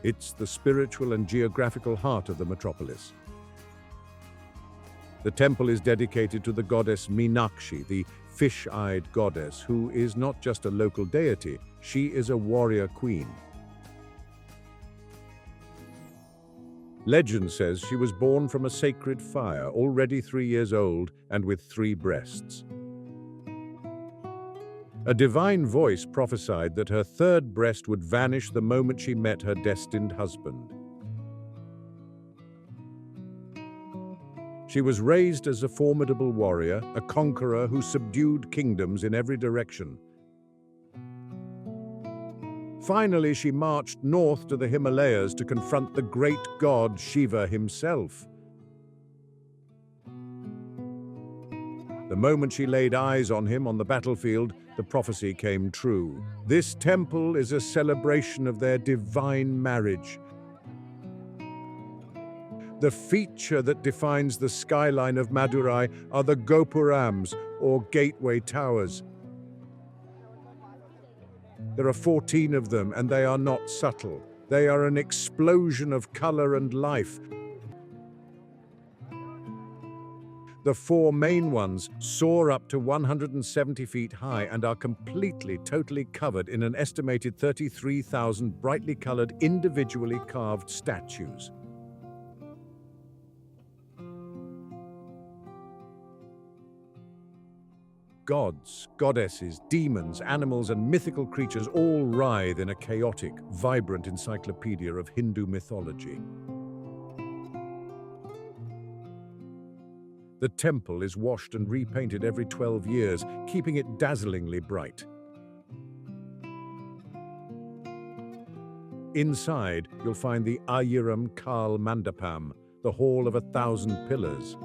S1: It's the spiritual and geographical heart of the metropolis. The temple is dedicated to the goddess Meenakshi, the fish-eyed goddess, who is not just a local deity, she is a warrior queen. Legend says she was born from a sacred fire, already 3 years old and with 3 breasts. A divine voice prophesied that her 3rd breast would vanish the moment she met her destined husband. She was raised as a formidable warrior, a conqueror who subdued kingdoms in every direction. Finally, she marched north to the Himalayas to confront the great god Shiva himself. The moment she laid eyes on him on the battlefield, the prophecy came true. This temple is a celebration of their divine marriage. The feature that defines the skyline of Madurai are the gopurams, or gateway towers. There are 14 of them, and they are not subtle. They are an explosion of color and life. The four main ones soar up to 170 feet high and are totally covered in an estimated 33,000 brightly colored, individually carved statues. Gods, goddesses, demons, animals, and mythical creatures all writhe in a chaotic, vibrant encyclopedia of Hindu mythology. The temple is washed and repainted every 12 years, keeping it dazzlingly bright. Inside, you'll find the Ayiram Kal Mandapam, the Hall of 1,000 Pillars.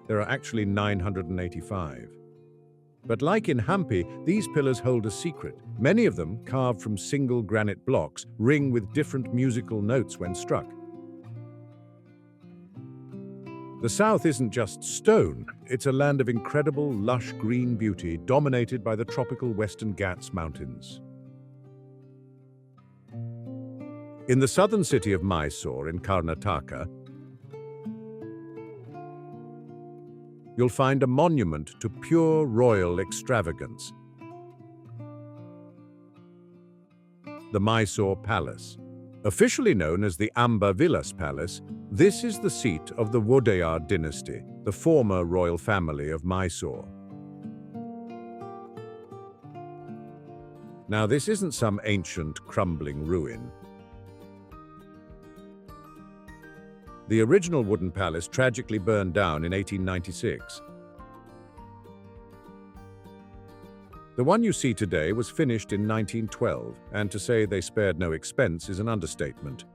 S1: There are actually 985. But like in Hampi, these pillars hold a secret. Many of them, carved from single granite blocks, ring with different musical notes when struck. The south isn't just stone, it's a land of incredible, lush green beauty dominated by the tropical Western Ghats Mountains. In the southern city of Mysore in Karnataka, you'll find a monument to pure royal extravagance. The Mysore Palace. Officially known as the Amba Vilas Palace, this is the seat of the Wadeyar dynasty, the former royal family of Mysore. Now, this isn't some ancient, crumbling ruin. The original wooden palace tragically burned down in 1896. The one you see today was finished in 1912, and to say they spared no expense is an understatement.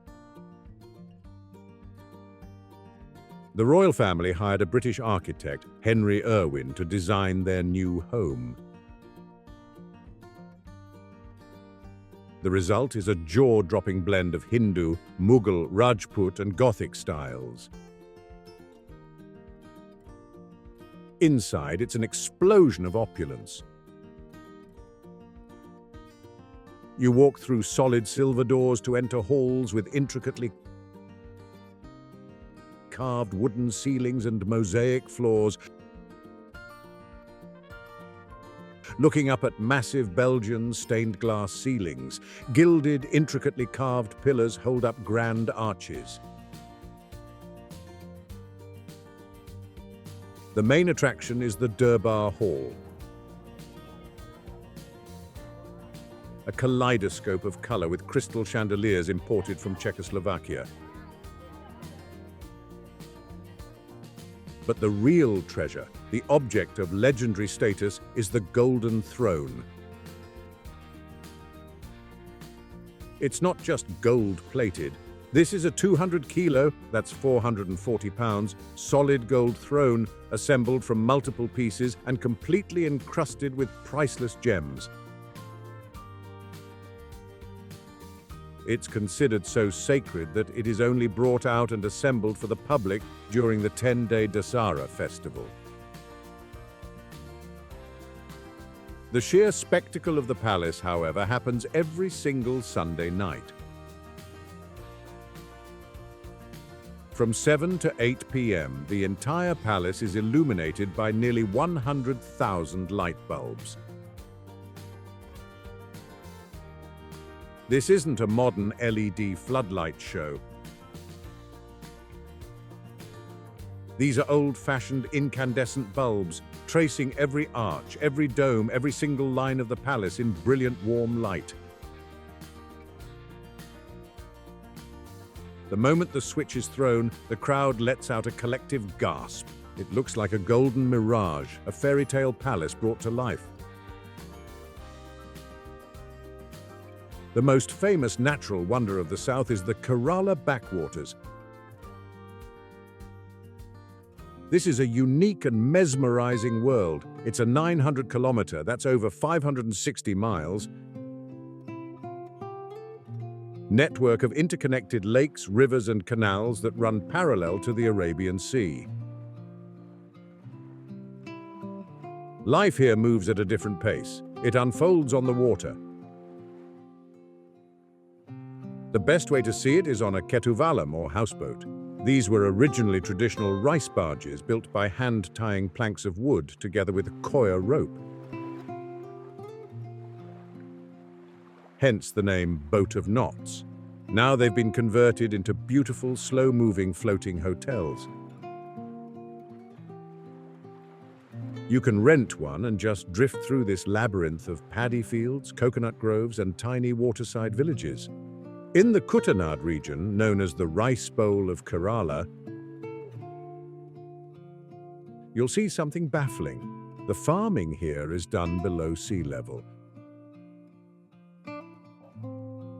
S1: The royal family hired a British architect, Henry Irwin, to design their new home. The result is a jaw-dropping blend of Hindu, Mughal, Rajput, and Gothic styles. Inside, it's an explosion of opulence. You walk through solid silver doors to enter halls with intricately carved wooden ceilings and mosaic floors. Looking up at massive Belgian stained glass ceilings, gilded, intricately carved pillars hold up grand arches. The main attraction is the Durbar Hall, a kaleidoscope of color with crystal chandeliers imported from Czechoslovakia. But the real treasure, the object of legendary status, is the Golden Throne. It's not just gold-plated. This is a 200-kilo, that's 440 pounds, solid gold throne assembled from multiple pieces and completely encrusted with priceless gems. It's considered so sacred that it is only brought out and assembled for the public during the 10-day Dasara festival. The sheer spectacle of the palace, however, happens every single Sunday night. From 7 to 8 p.m., the entire palace is illuminated by nearly 100,000 light bulbs. This isn't a modern LED floodlight show. These are old-fashioned incandescent bulbs, tracing every arch, every dome, every single line of the palace in brilliant warm light. The moment the switch is thrown, the crowd lets out a collective gasp. It looks like a golden mirage, a fairy tale palace brought to life. The most famous natural wonder of the south is the Kerala backwaters. This is a unique and mesmerizing world. It's a 900-kilometer, that's over 560 miles, network of interconnected lakes, rivers, and canals that run parallel to the Arabian Sea. Life here moves at a different pace. It unfolds on the water. The best way to see it is on a ketuvalam or houseboat. These were originally traditional rice barges built by hand-tying planks of wood together with a coir rope. Hence the name Boat of Knots. Now they've been converted into beautiful, slow-moving floating hotels. You can rent one and just drift through this labyrinth of paddy fields, coconut groves, and tiny waterside villages. In the Kuttanad region, known as the Rice Bowl of Kerala, you'll see something baffling. The farming here is done below sea level.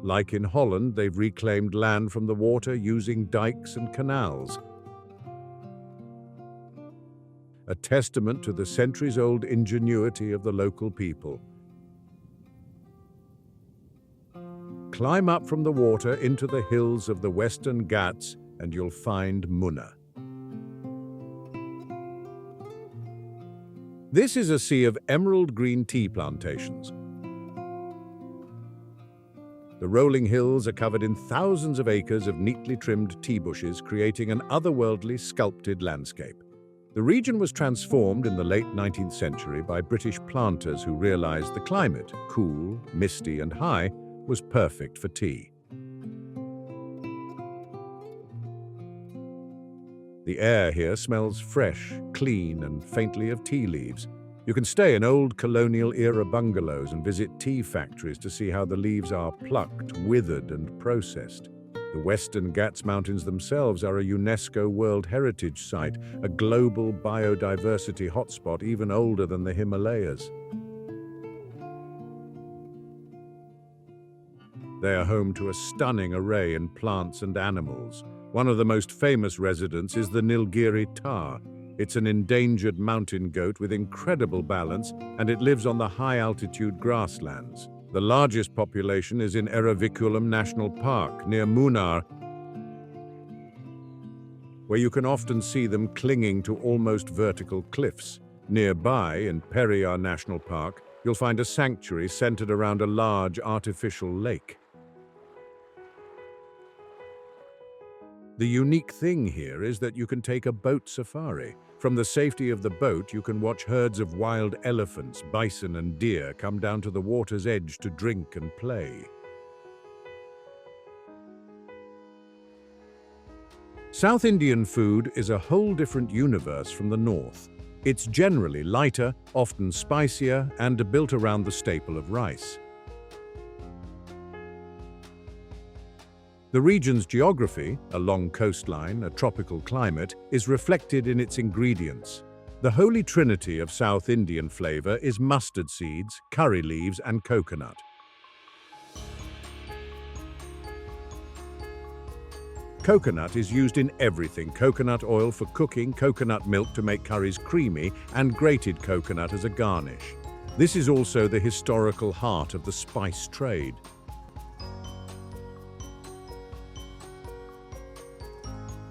S1: Like in Holland, they've reclaimed land from the water using dikes and canals. A testament to the centuries-old ingenuity of the local people. Climb up from the water into the hills of the Western Ghats and you'll find Munnar. This is a sea of emerald green tea plantations. The rolling hills are covered in thousands of acres of neatly trimmed tea bushes, creating an otherworldly sculpted landscape. The region was transformed in the late 19th century by British planters who realized the climate, cool, misty and high, was perfect for tea. The air here smells fresh, clean and faintly of tea leaves. You can stay in old colonial-era bungalows and visit tea factories to see how the leaves are plucked, withered and processed. The Western Ghats Mountains themselves are a UNESCO World Heritage Site, a global biodiversity hotspot even older than the Himalayas. They are home to a stunning array in plants and animals. One of the most famous residents is the Nilgiri Thar. It's an endangered mountain goat with incredible balance, and it lives on the high-altitude grasslands. The largest population is in Eravikulam National Park, near Munnar, where you can often see them clinging to almost vertical cliffs. Nearby, in Periyar National Park, you'll find a sanctuary centered around a large artificial lake. The unique thing here is that you can take a boat safari. From the safety of the boat, you can watch herds of wild elephants, bison and deer come down to the water's edge to drink and play. South Indian food is a whole different universe from the north. It's generally lighter, often spicier, and built around the staple of rice. The region's geography, a long coastline, a tropical climate, is reflected in its ingredients. The holy trinity of South Indian flavor is mustard seeds, curry leaves, and coconut. Coconut is used in everything. Coconut oil for cooking, coconut milk to make curries creamy, and grated coconut as a garnish. This is also the historical heart of the spice trade.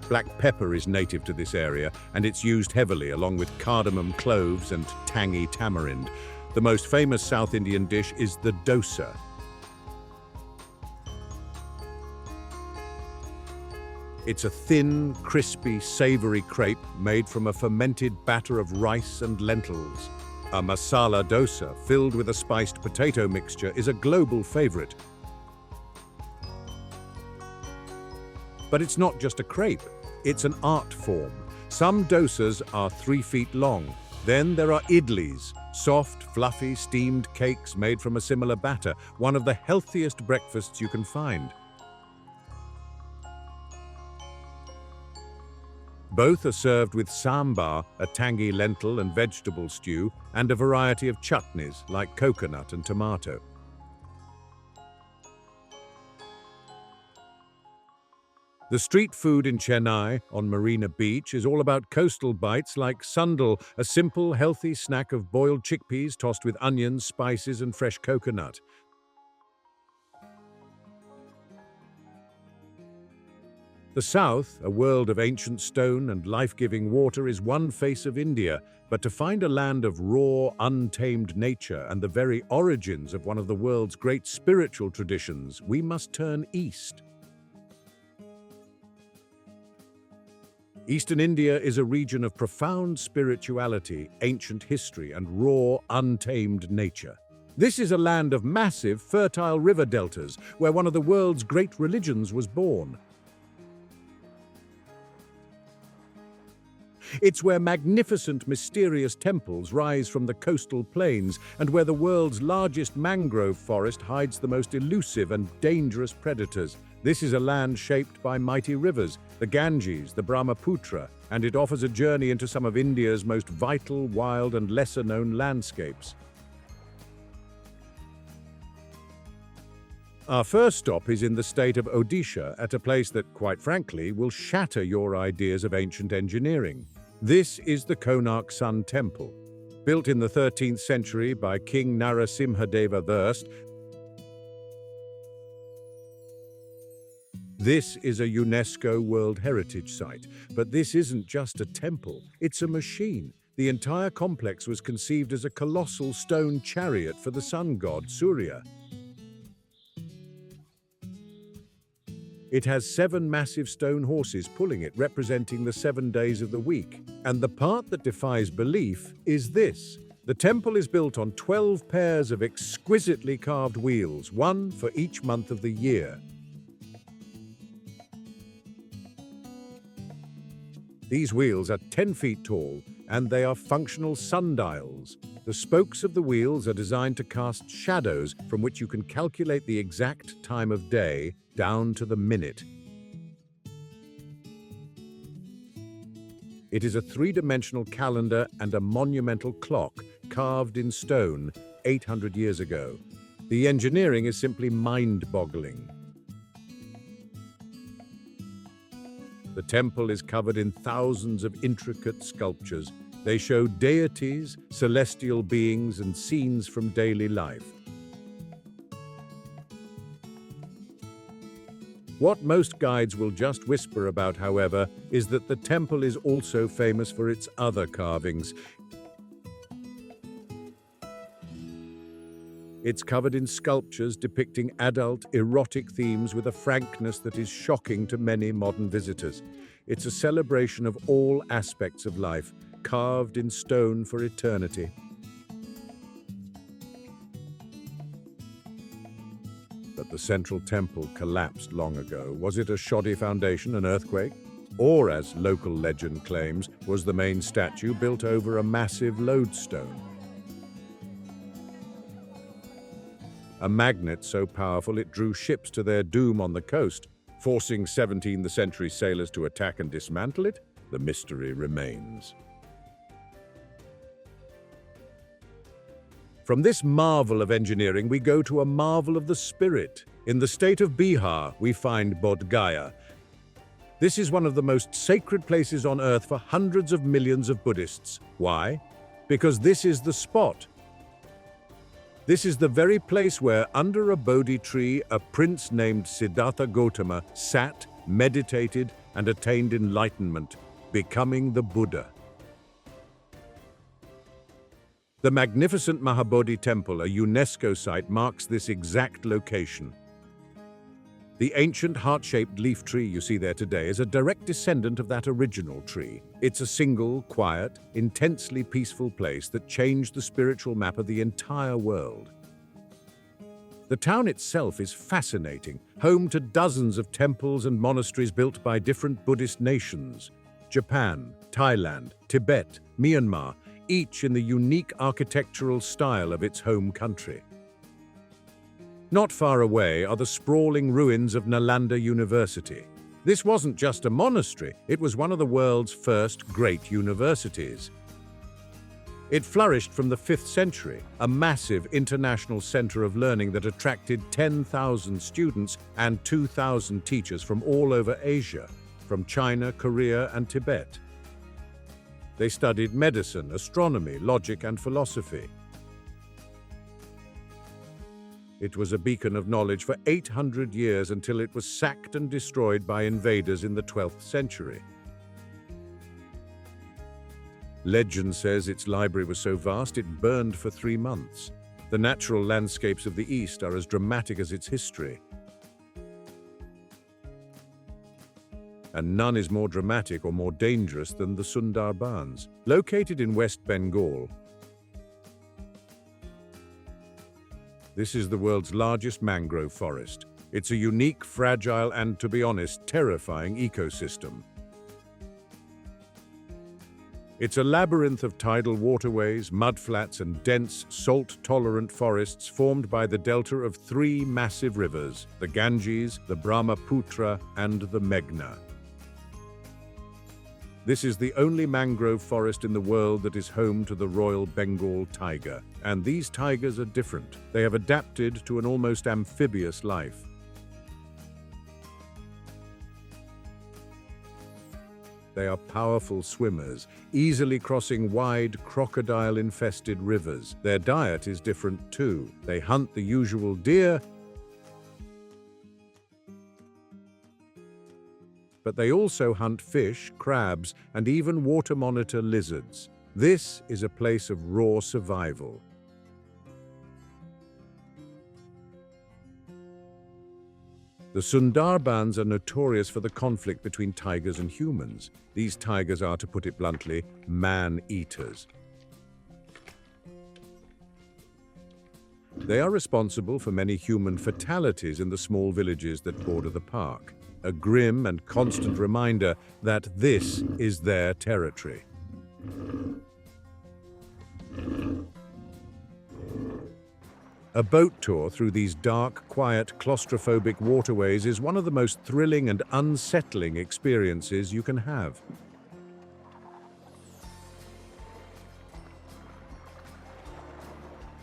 S1: Black pepper is native to this area, and it's used heavily along with cardamom, cloves, and tangy tamarind. The most famous South Indian dish is the dosa. It's a thin, crispy, savory crepe made from a fermented batter of rice and lentils. A masala dosa filled with a spiced potato mixture is a global favorite. But it's not just a crepe. It's an art form. Some dosas are 3 feet long. Then there are idlis, soft, fluffy, steamed cakes made from a similar batter, one of the healthiest breakfasts you can find. Both are served with sambar, a tangy lentil and vegetable stew, and a variety of chutneys like coconut and tomato. The street food in Chennai, on Marina Beach, is all about coastal bites like sundal, a simple, healthy snack of boiled chickpeas tossed with onions, spices, and fresh coconut. The south, a world of ancient stone and life-giving water, is one face of India, but to find a land of raw, untamed nature and the very origins of one of the world's great spiritual traditions, we must turn east. Eastern India is a region of profound spirituality, ancient history, and raw, untamed nature. This is a land of massive, fertile river deltas, where one of the world's great religions was born. It's where magnificent, mysterious temples rise from the coastal plains and where the world's largest mangrove forest hides the most elusive and dangerous predators. This is a land shaped by mighty rivers, the Ganges, the Brahmaputra, and it offers a journey into some of India's most vital, wild, and lesser-known landscapes. Our first stop is in the state of Odisha, at a place that, quite frankly, will shatter your ideas of ancient engineering. This is the Konark Sun Temple. Built in the 13th century by King Narasimhadeva I, this is a UNESCO World Heritage Site. But this isn't just a temple, it's a machine. The entire complex was conceived as a colossal stone chariot for the sun god, Surya. It has 7 massive stone horses pulling it, representing the 7 days of the week. And the part that defies belief is this. The temple is built on 12 pairs of exquisitely carved wheels, one for each month of the year. These wheels are 10 feet tall, and they are functional sundials. The spokes of the wheels are designed to cast shadows from which you can calculate the exact time of day down to the minute. It is a 3-dimensional calendar and a monumental clock carved in stone 800 years ago. The engineering is simply mind-boggling. The temple is covered in thousands of intricate sculptures. They show deities, celestial beings, and scenes from daily life. What most guides will just whisper about, however, is that the temple is also famous for its other carvings. It's covered in sculptures depicting adult, erotic themes with a frankness that is shocking to many modern visitors. It's a celebration of all aspects of life, carved in stone for eternity. But the central temple collapsed long ago. Was it a shoddy foundation, an earthquake? Or, as local legend claims, was the main statue built over a massive lodestone? A magnet so powerful it drew ships to their doom on the coast, forcing 17th century sailors to attack and dismantle it? The mystery remains. From this marvel of engineering, we go to a marvel of the spirit. In the state of Bihar, we find Bodh Gaya. This is one of the most sacred places on earth for hundreds of millions of Buddhists. Why? Because this is the spot. This is the very place where, under a Bodhi tree, a prince named Siddhartha Gautama sat, meditated, and attained enlightenment, becoming the Buddha. The magnificent Mahabodhi Temple, a UNESCO site, marks this exact location. The ancient heart-shaped leaf tree you see there today is a direct descendant of that original tree. It's a single, quiet, intensely peaceful place that changed the spiritual map of the entire world. The town itself is fascinating, home to dozens of temples and monasteries built by different Buddhist nations. Japan, Thailand, Tibet, Myanmar, each in the unique architectural style of its home country. Not far away are the sprawling ruins of Nalanda University. This wasn't just a monastery, it was one of the world's first great universities. It flourished from the 5th century, a massive international center of learning that attracted 10,000 students and 2,000 teachers from all over Asia, from China, Korea, and Tibet. They studied medicine, astronomy, logic, and philosophy. It was a beacon of knowledge for 800 years until it was sacked and destroyed by invaders in the 12th century. Legend says its library was so vast it burned for 3 months. The natural landscapes of the East are as dramatic as its history. and none is more dramatic or more dangerous than the Sundarbans. Located in West Bengal, this is the world's largest mangrove forest. It's a unique, fragile, and, to be honest, terrifying ecosystem. It's a labyrinth of tidal waterways, mudflats, and dense, salt-tolerant forests formed by the delta of three massive rivers: the Ganges, the Brahmaputra, and the Meghna. This is the only mangrove forest in the world that is home to the Royal Bengal tiger. And these tigers are different. They have adapted to an almost amphibious life. They are powerful swimmers, easily crossing wide, crocodile-infested rivers. Their diet is different too. They hunt the usual deer, but they also hunt fish, crabs, and even water monitor lizards. This is a place of raw survival. The Sundarbans are notorious for the conflict between tigers and humans. These tigers are, to put it bluntly, man-eaters. They are responsible for many human fatalities in the small villages that border the park, a grim and constant reminder that this is their territory. A boat tour through these dark, quiet, claustrophobic waterways is one of the most thrilling and unsettling experiences you can have.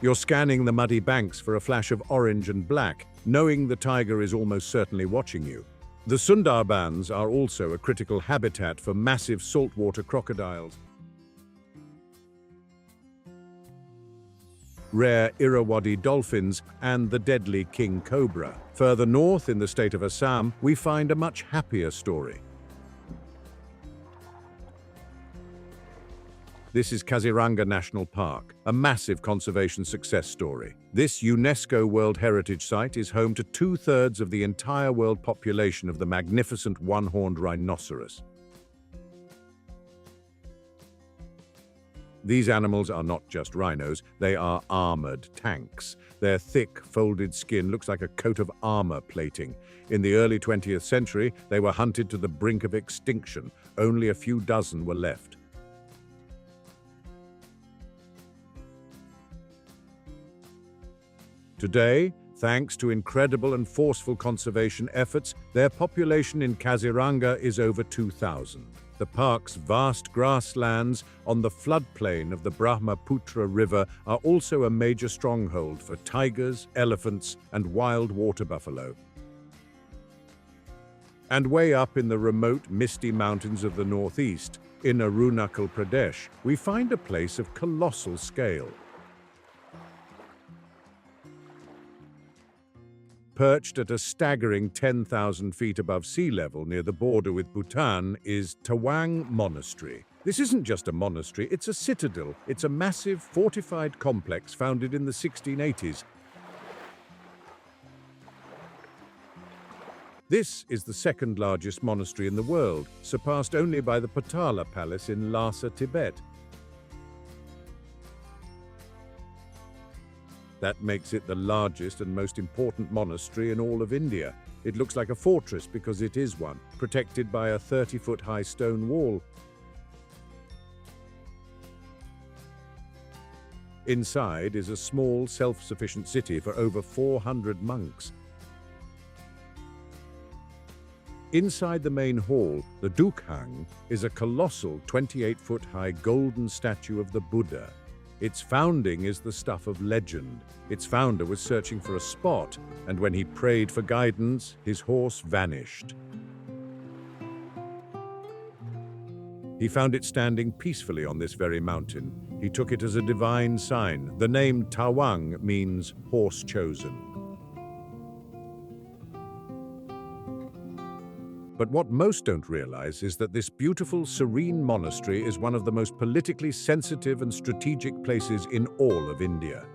S1: You're scanning the muddy banks for a flash of orange and black, knowing the tiger is almost certainly watching you. The Sundarbans are also a critical habitat for massive saltwater crocodiles, rare Irrawaddy dolphins, and the deadly king cobra. Further north in the state of Assam, we find a much happier story. This is Kaziranga National Park, a massive conservation success story. This UNESCO World Heritage Site is home to 2/3 of the entire world population of the magnificent one-horned rhinoceros. These animals are not just rhinos, they are armored tanks. Their thick, folded skin looks like a coat of armor plating. In the early 20th century, they were hunted to the brink of extinction. Only a few dozen were left. Today, thanks to incredible and forceful conservation efforts, their population in Kaziranga is over 2,000. The park's vast grasslands on the floodplain of the Brahmaputra River are also a major stronghold for tigers, elephants, and wild water buffalo. And way up in the remote, misty mountains of the northeast, in Arunachal Pradesh, we find a place of colossal scale. Perched at a staggering 10,000 feet above sea level near the border with Bhutan is Tawang Monastery. This isn't just a monastery, it's a citadel. It's a massive fortified complex founded in the 1680s. This is the second largest monastery in the world, surpassed only by the Potala Palace in Lhasa, Tibet. That makes it the largest and most important monastery in all of India. It looks like a fortress because it is one, protected by a 30-foot-high stone wall. Inside is a small, self-sufficient city for over 400 monks. Inside the main hall, the Dukhang, is a colossal 28-foot-high golden statue of the Buddha. Its founding is the stuff of legend. Its founder was searching for a spot, and when he prayed for guidance, his horse vanished. He found it standing peacefully on this very mountain. He took it as a divine sign. The name Tawang means horse chosen. But what most don't realize is that this beautiful, serene monastery is one of the most politically sensitive and strategic places in all of India.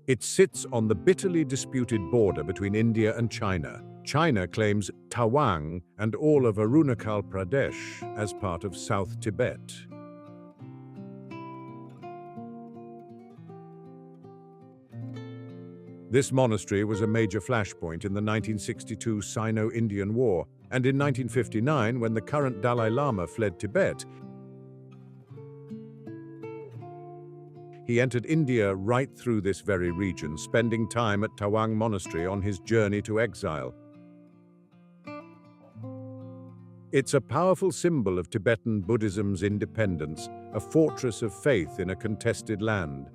S1: It sits on the bitterly disputed border between India and China. China claims Tawang and all of Arunachal Pradesh as part of South Tibet. This monastery was a major flashpoint in the 1962 Sino-Indian War, and in 1959, when the current Dalai Lama fled Tibet, he entered India right through this very region, spending time at Tawang Monastery on his journey to exile. It's a powerful symbol of Tibetan Buddhism's independence, a fortress of faith in a contested land.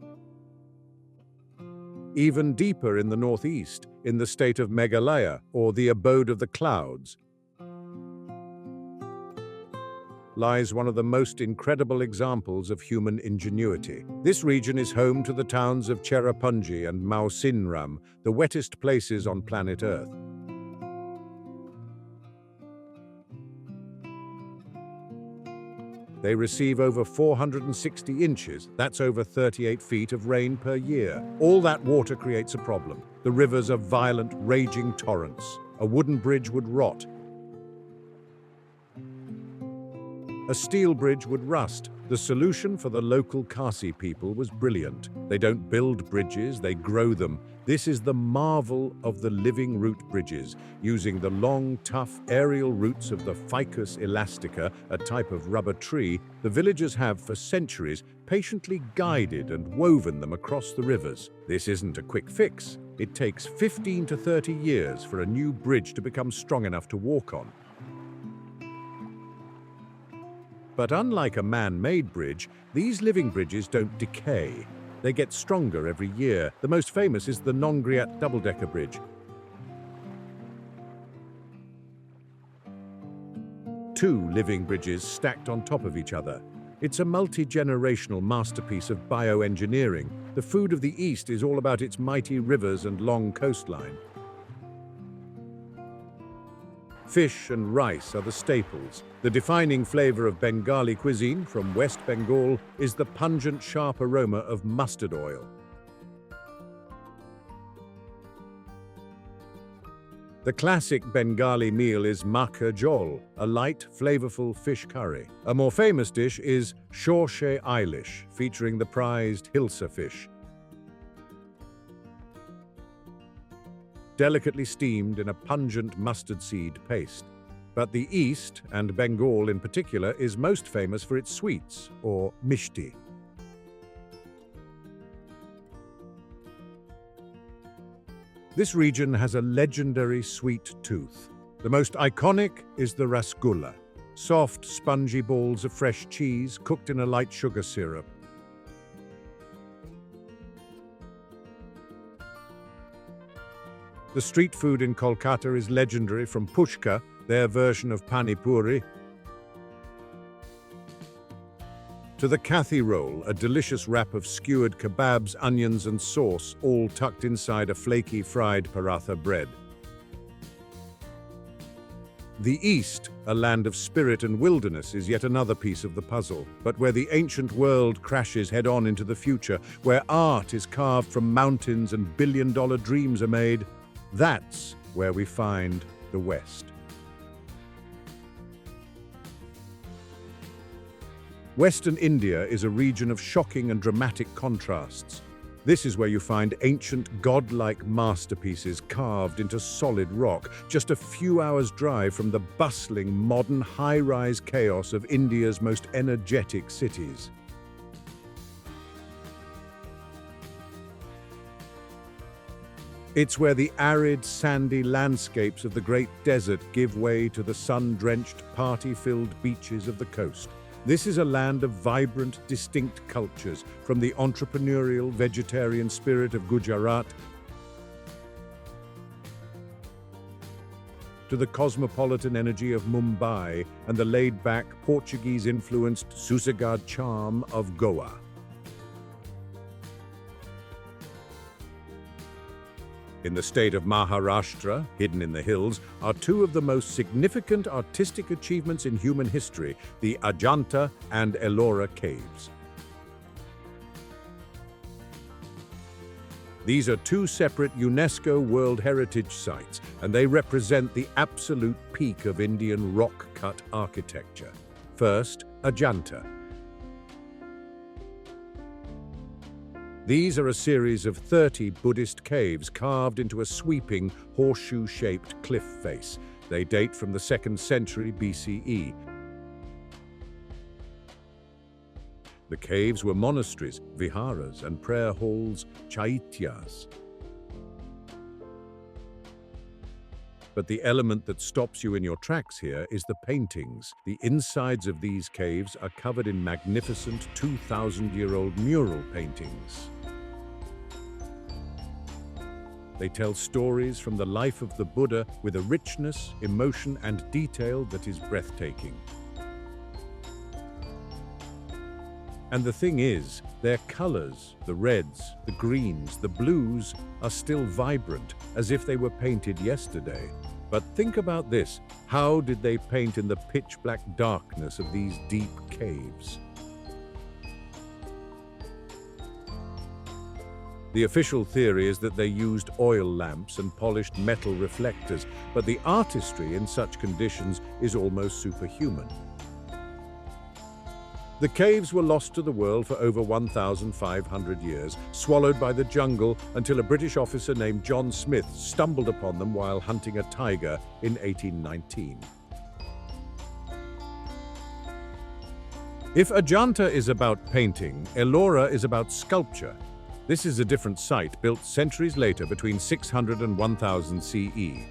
S1: Even deeper in the northeast, in the state of Meghalaya, or the abode of the clouds, lies one of the most incredible examples of human ingenuity. This region is home to the towns of Cherrapunji and Mausinram, the wettest places on planet Earth. They receive over 460 inches, that's over 38 feet of rain per year. All that water creates a problem. The rivers are violent, raging torrents. A wooden bridge would rot. A steel bridge would rust. The solution for the local Khasi people was brilliant. They don't build bridges, they grow them. This is the marvel of the living root bridges. Using the long, tough aerial roots of the Ficus elastica, a type of rubber tree, the villagers have for centuries patiently guided and woven them across the rivers. This isn't a quick fix. It takes 15 to 30 years for a new bridge to become strong enough to walk on. But unlike a man-made bridge, these living bridges don't decay. They get stronger every year. The most famous is the Nongriat double-decker bridge. Two living bridges stacked on top of each other. It's a multi-generational masterpiece of bioengineering. The food of the East is all about its mighty rivers and long coastline. Fish and rice are the staples. The defining flavor of Bengali cuisine from West Bengal is the pungent, sharp aroma of mustard oil. The classic Bengali meal is makha jol, a light, flavorful fish curry. A more famous dish is shorshe eilish, featuring the prized hilsa fish. Delicately steamed in a pungent mustard seed paste. But the East, and Bengal in particular, is most famous for its sweets, or mishti. This region has a legendary sweet tooth. The most iconic is the rasgulla, soft, spongy balls of fresh cheese cooked in a light sugar syrup. The street food in Kolkata is legendary, from puchka, their version of pani puri, to the kathi roll, a delicious wrap of skewered kebabs, onions and sauce, all tucked inside a flaky fried paratha bread. The East, a land of spirit and wilderness, is yet another piece of the puzzle, but where the ancient world crashes head-on into the future, where art is carved from mountains and billion-dollar dreams are made, that's where we find the West. Western India is a region of shocking and dramatic contrasts. This is where you find ancient, godlike masterpieces carved into solid rock, just a few hours' drive from the bustling, modern, high-rise chaos of India's most energetic cities. It's where the arid, sandy landscapes of the Great Desert give way to the sun-drenched, party-filled beaches of the coast. This is a land of vibrant, distinct cultures, from the entrepreneurial, vegetarian spirit of Gujarat to the cosmopolitan energy of Mumbai and the laid-back, Portuguese-influenced Sossegado charm of Goa. In the state of Maharashtra, hidden in the hills, are two of the most significant artistic achievements in human history, the Ajanta and Ellora caves. These are two separate UNESCO World Heritage Sites, and they represent the absolute peak of Indian rock-cut architecture. First, Ajanta. These are a series of 30 Buddhist caves carved into a sweeping, horseshoe-shaped cliff face. They date from the 2nd century BCE. The caves were monasteries, viharas, and prayer halls, chaityas. But the element that stops you in your tracks here is the paintings. The insides of these caves are covered in magnificent 2,000-year-old mural paintings. They tell stories from the life of the Buddha with a richness, emotion, and detail that is breathtaking. And the thing is, their colors, the reds, the greens, the blues, are still vibrant, as if they were painted yesterday. But think about this: how did they paint in the pitch-black darkness of these deep caves? The official theory is that they used oil lamps and polished metal reflectors, but the artistry in such conditions is almost superhuman. The caves were lost to the world for over 1,500 years, swallowed by the jungle until a British officer named John Smith stumbled upon them while hunting a tiger in 1819. If Ajanta is about painting, Ellora is about sculpture. This is a different site, built centuries later between 600 and 1000 CE.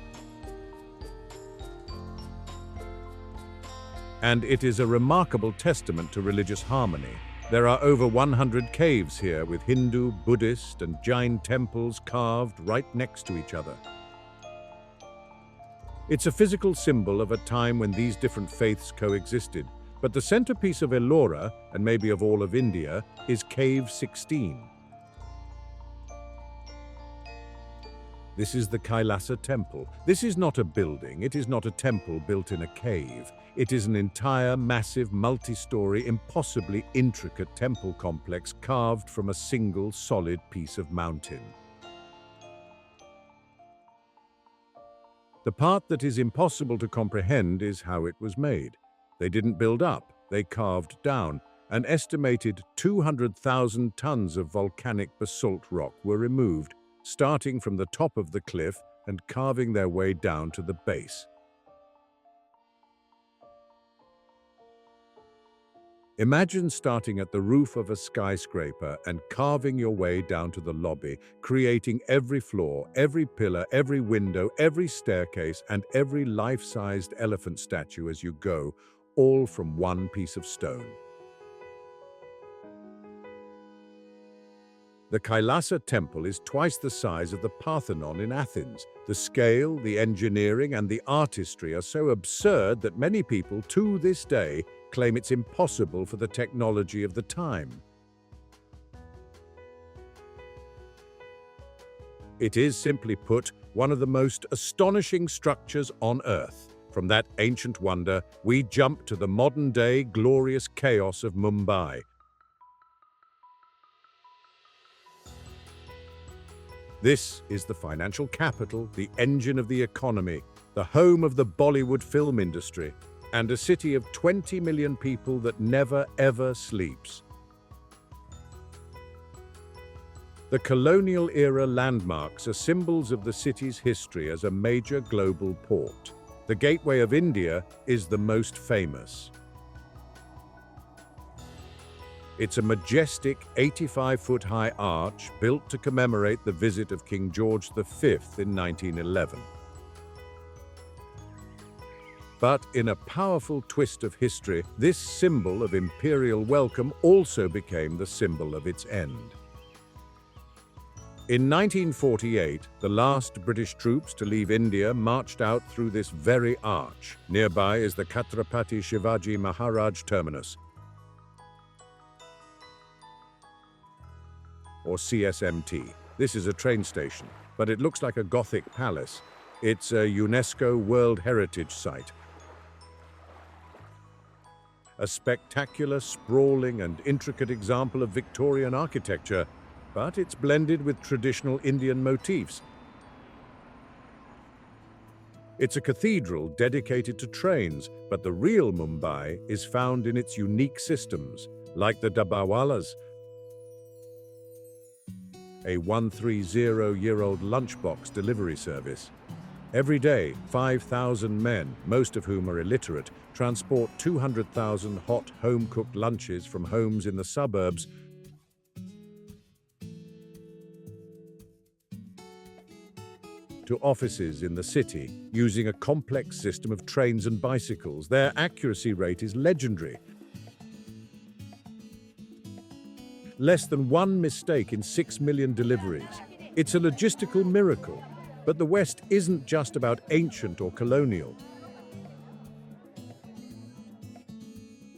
S1: And it is a remarkable testament to religious harmony. There are over 100 caves here, with Hindu, Buddhist, and Jain temples carved right next to each other. It's a physical symbol of a time when these different faiths coexisted. But the centerpiece of Ellora, and maybe of all of India, is Cave 16. This is the Kailasa temple. This is not a building. It is not a temple built in a cave. It is an entire, massive, multi-story, impossibly intricate temple complex carved from a single, solid piece of mountain. The part that is impossible to comprehend is how it was made. They didn't build up, they carved down. An estimated 200,000 tons of volcanic basalt rock were removed, starting from the top of the cliff and carving their way down to the base. Imagine starting at the roof of a skyscraper and carving your way down to the lobby, creating every floor, every pillar, every window, every staircase, and every life-sized elephant statue as you go, all from one piece of stone. The Kailasa temple is twice the size of the Parthenon in Athens. The scale, the engineering, and the artistry are so absurd that many people, to this day, claim it's impossible for the technology of the time. It is, simply put, one of the most astonishing structures on Earth. From that ancient wonder, we jump to the modern-day glorious chaos of Mumbai. This is the financial capital, the engine of the economy, the home of the Bollywood film industry, and a city of 20 million people that never ever sleeps. The colonial-era landmarks are symbols of the city's history as a major global port. The Gateway of India is the most famous. It's a majestic 85-foot-high arch built to commemorate the visit of King George V in 1911. But in a powerful twist of history, this symbol of imperial welcome also became the symbol of its end. In 1948, the last British troops to leave India marched out through this very arch. Nearby is the Chhatrapati Shivaji Maharaj terminus, or CSMT. This is a train station, but it looks like a Gothic palace. It's a UNESCO World Heritage Site. A spectacular, sprawling, and intricate example of Victorian architecture. but it's blended with traditional Indian motifs. It's a cathedral dedicated to trains, but the real Mumbai is found in its unique systems, like the Dabbawalas, a 130-year-old lunchbox delivery service. Every day, 5,000 men, most of whom are illiterate, transport 200,000 hot, home-cooked lunches from homes in the suburbs to offices in the city, using a complex system of trains and bicycles. Their accuracy rate is legendary. Less than one mistake in 6 million deliveries. It's a logistical miracle. But the West isn't just about ancient or colonial.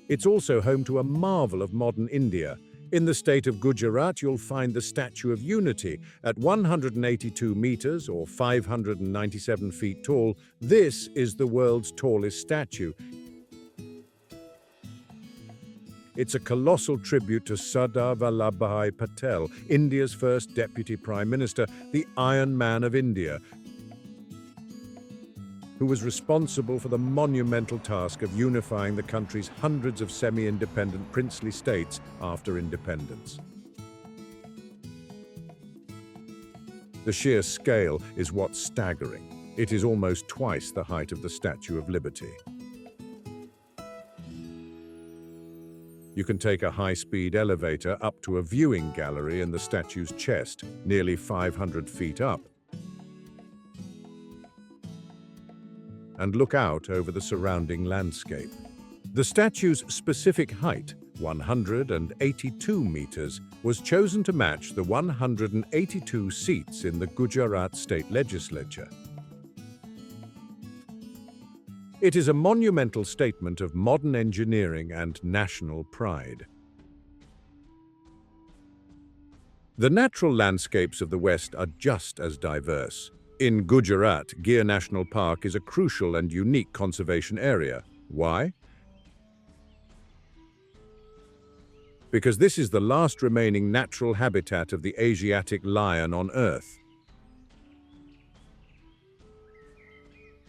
S1: It's also home to a marvel of modern India. In the state of Gujarat, you'll find the Statue of Unity at 182 meters or 597 feet tall. This is the world's tallest statue. It's a colossal tribute to Sardar Vallabhbhai Patel, India's first Deputy Prime Minister, the Iron Man of India, who was responsible for the monumental task of unifying the country's hundreds of semi-independent princely states after independence. The sheer scale is what's staggering. It is almost twice the height of the Statue of Liberty. You can take a high-speed elevator up to a viewing gallery in the statue's chest, nearly 500 feet up, and look out over the surrounding landscape. The statue's specific height, 182 meters, was chosen to match the 182 seats in the Gujarat state legislature. It is a monumental statement of modern engineering and national pride. The natural landscapes of the West are just as diverse. In Gujarat, Gir National Park is a crucial and unique conservation area. Why? Because this is the last remaining natural habitat of the Asiatic lion on Earth.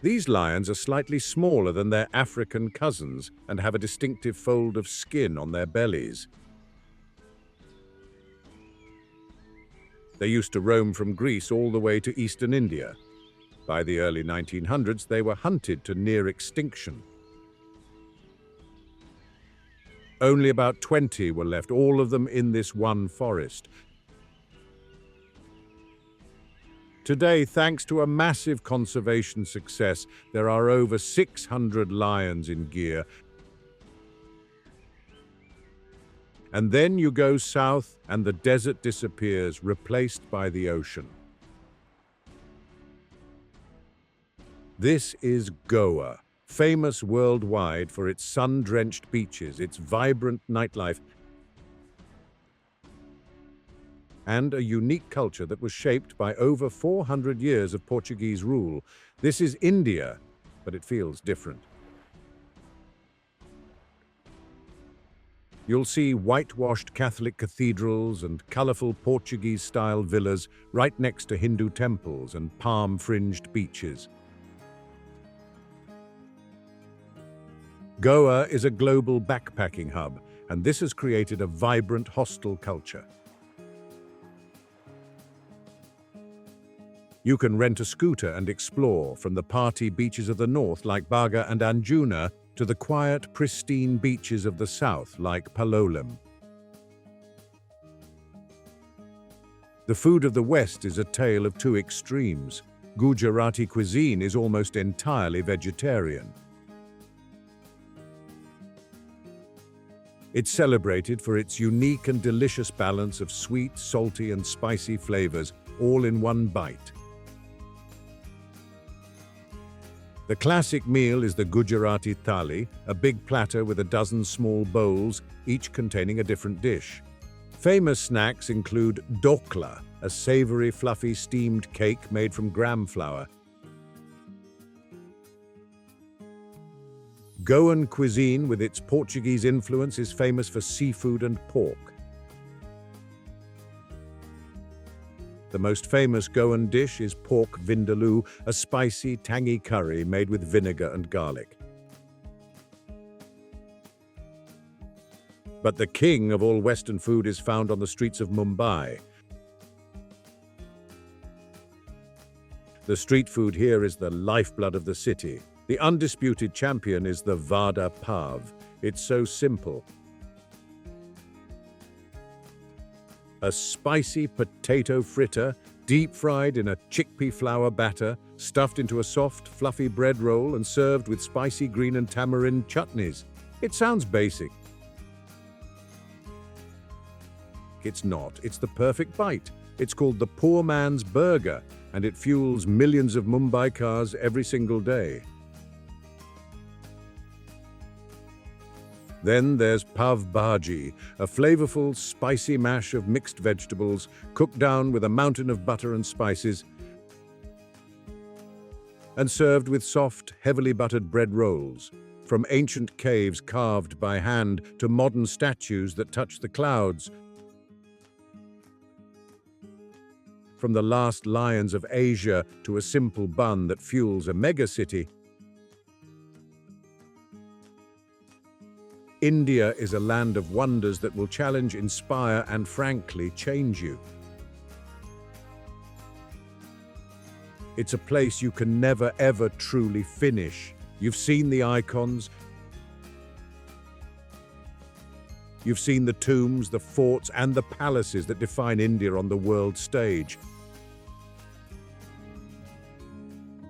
S1: These lions are slightly smaller than their African cousins and have a distinctive fold of skin on their bellies. They used to roam from Greece all the way to eastern India. By the early 1900s, they were hunted to near extinction. Only about 20 were left, all of them in this one forest. Today, thanks to a massive conservation success, there are over 600 lions in Gir. And then you go south and the desert disappears, replaced by the ocean. This is Goa, famous worldwide for its sun-drenched beaches, its vibrant nightlife, and a unique culture that was shaped by over 400 years of Portuguese rule. This is India, but it feels different. You'll see whitewashed Catholic cathedrals and colorful Portuguese-style villas right next to Hindu temples and palm-fringed beaches. Goa is a global backpacking hub, and this has created a vibrant hostel culture. You can rent a scooter and explore from the party beaches of the north like Baga and Anjuna to the quiet, pristine beaches of the south like Palolem. The food of the West is a tale of two extremes. Gujarati cuisine is almost entirely vegetarian. It's celebrated for its unique and delicious balance of sweet, salty, and spicy flavors, all in one bite. The classic meal is the Gujarati thali, a big platter with a dozen small bowls, each containing a different dish. Famous snacks include dokla, a savory, fluffy steamed cake made from gram flour. Goan cuisine, with its Portuguese influence, is famous for seafood and pork. The most famous Goan dish is pork vindaloo, a spicy, tangy curry made with vinegar and garlic. But the king of all Western food is found on the streets of Mumbai. The street food here is the lifeblood of the city. The undisputed champion is the vada pav. It's so simple. A spicy potato fritter, deep-fried in a chickpea flour batter, stuffed into a soft, fluffy bread roll and served with spicy green and tamarind chutneys. It sounds basic. It's not. It's the perfect bite. It's called the poor man's burger, and it fuels millions of Mumbai cars every single day. Then there's pav bhaji, a flavorful, spicy mash of mixed vegetables, cooked down with a mountain of butter and spices, and served with soft, heavily buttered bread rolls. From ancient caves carved by hand to modern statues that touch the clouds, from the last lions of Asia to a simple bun that fuels a megacity, India is a land of wonders that will challenge, inspire, and frankly, change you. It's a place you can never, ever truly finish. You've seen the icons. You've seen the tombs, the forts, and the palaces that define India on the world stage.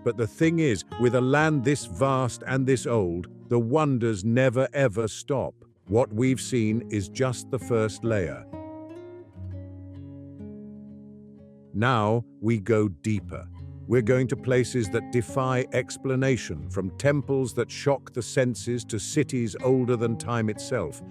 S1: But the thing is, with a land this vast and this old, the wonders never ever stop. What we've seen is just the first layer. Now we go deeper. We're going to places that defy explanation, from temples that shock the senses to cities older than time itself.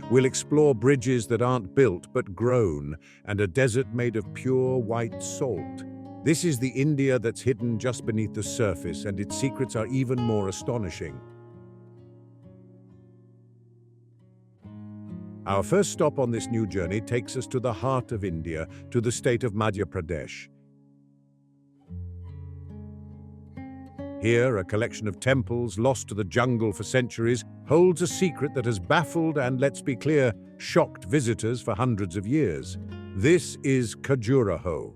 S1: We'll explore bridges that aren't built but grown, and a desert made of pure white salt. This is the India that's hidden just beneath the surface, and its secrets are even more astonishing. Our first stop on this new journey takes us to the heart of India, to the state of Madhya Pradesh. Here, a collection of temples lost to the jungle for centuries holds a secret that has baffled and, let's be clear, shocked visitors for hundreds of years. This is Khajuraho.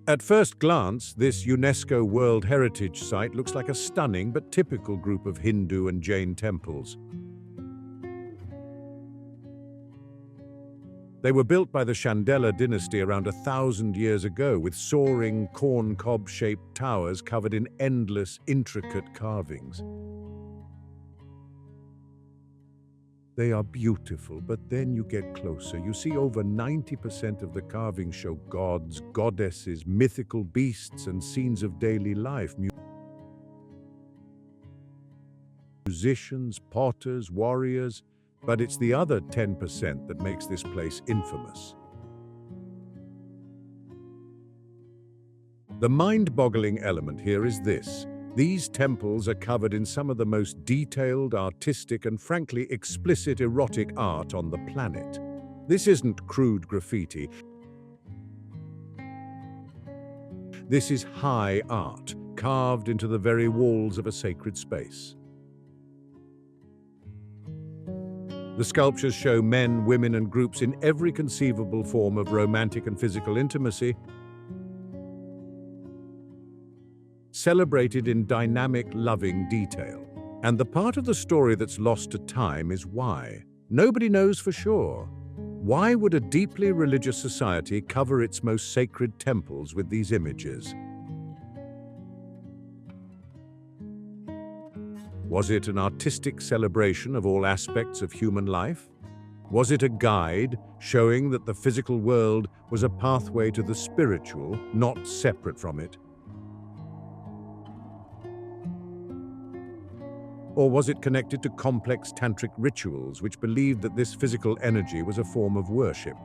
S1: At first glance, this UNESCO World Heritage Site looks like a stunning but typical group of Hindu and Jain temples. They were built by the Chandela dynasty around 1,000 years ago, with soaring, corn-cob-shaped towers covered in endless, intricate carvings. They are beautiful, but then you get closer. You see over 90% of the carvings show gods, goddesses, mythical beasts, and scenes of daily life. Musicians, potters, warriors. But it's the other 10% that makes this place infamous. The mind-boggling element here is this. These temples are covered in some of the most detailed, artistic, and frankly explicit erotic art on the planet. This isn't crude graffiti. This is high art, carved into the very walls of a sacred space. The sculptures show men, women, and groups in every conceivable form of romantic and physical intimacy, celebrated in dynamic, loving detail. And the part of the story that's lost to time is why. Nobody knows for sure. Why would a deeply religious society cover its most sacred temples with these images? Was it an artistic celebration of all aspects of human life? Was it a guide showing that the physical world was a pathway to the spiritual, not separate from it? Or was it connected to complex tantric rituals which believed that this physical energy was a form of worship?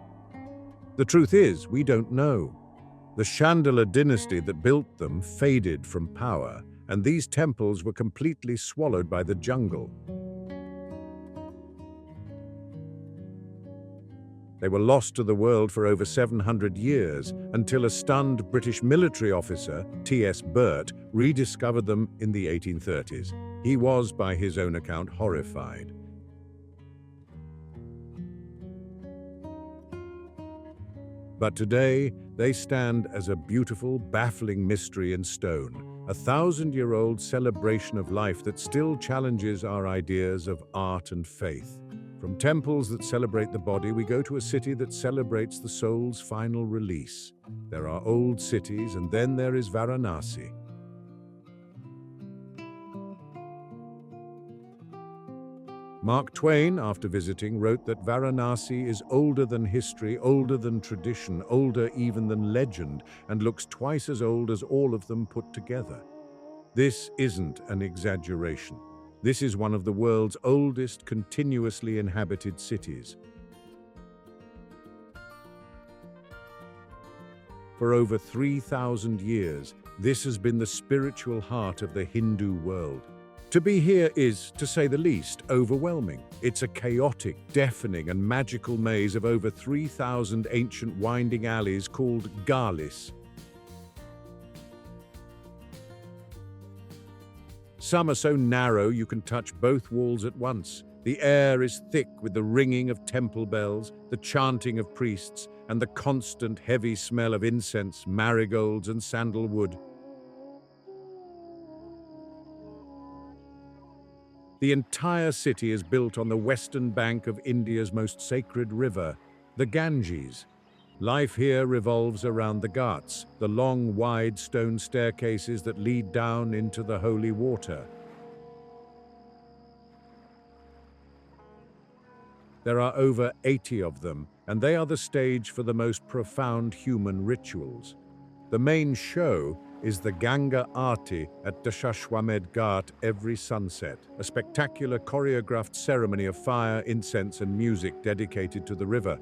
S1: The truth is, we don't know. The Chandela dynasty that built them faded from power, and these temples were completely swallowed by the jungle. They were lost to the world for over 700 years until a stunned British military officer, T.S. Burt, rediscovered them in the 1830s. He was, by his own account, horrified. But today, they stand as a beautiful, baffling mystery in stone, a 1,000-year-old celebration of life that still challenges our ideas of art and faith. From temples that celebrate the body, we go to a city that celebrates the soul's final release. There are old cities, and then there is Varanasi. Mark Twain, after visiting, wrote that Varanasi is older than history, older than tradition, older even than legend, and looks twice as old as all of them put together. This isn't an exaggeration. This is one of the world's oldest continuously inhabited cities. For over 3,000 years, this has been the spiritual heart of the Hindu world. To be here is, to say the least, overwhelming. It's a chaotic, deafening, and magical maze of over 3,000 ancient winding alleys called galis. Some are so narrow you can touch both walls at once. The air is thick with the ringing of temple bells, the chanting of priests, and the constant heavy smell of incense, marigolds, and sandalwood. The entire city is built on the western bank of India's most sacred river, the Ganges. Life here revolves around the Ghats, the long, wide stone staircases that lead down into the holy water. There are over 80 of them, and they are the stage for the most profound human rituals. The main show is the Ganga Aarti at Dashashwamedh Ghat every sunset, a spectacular choreographed ceremony of fire, incense, and music dedicated to the river.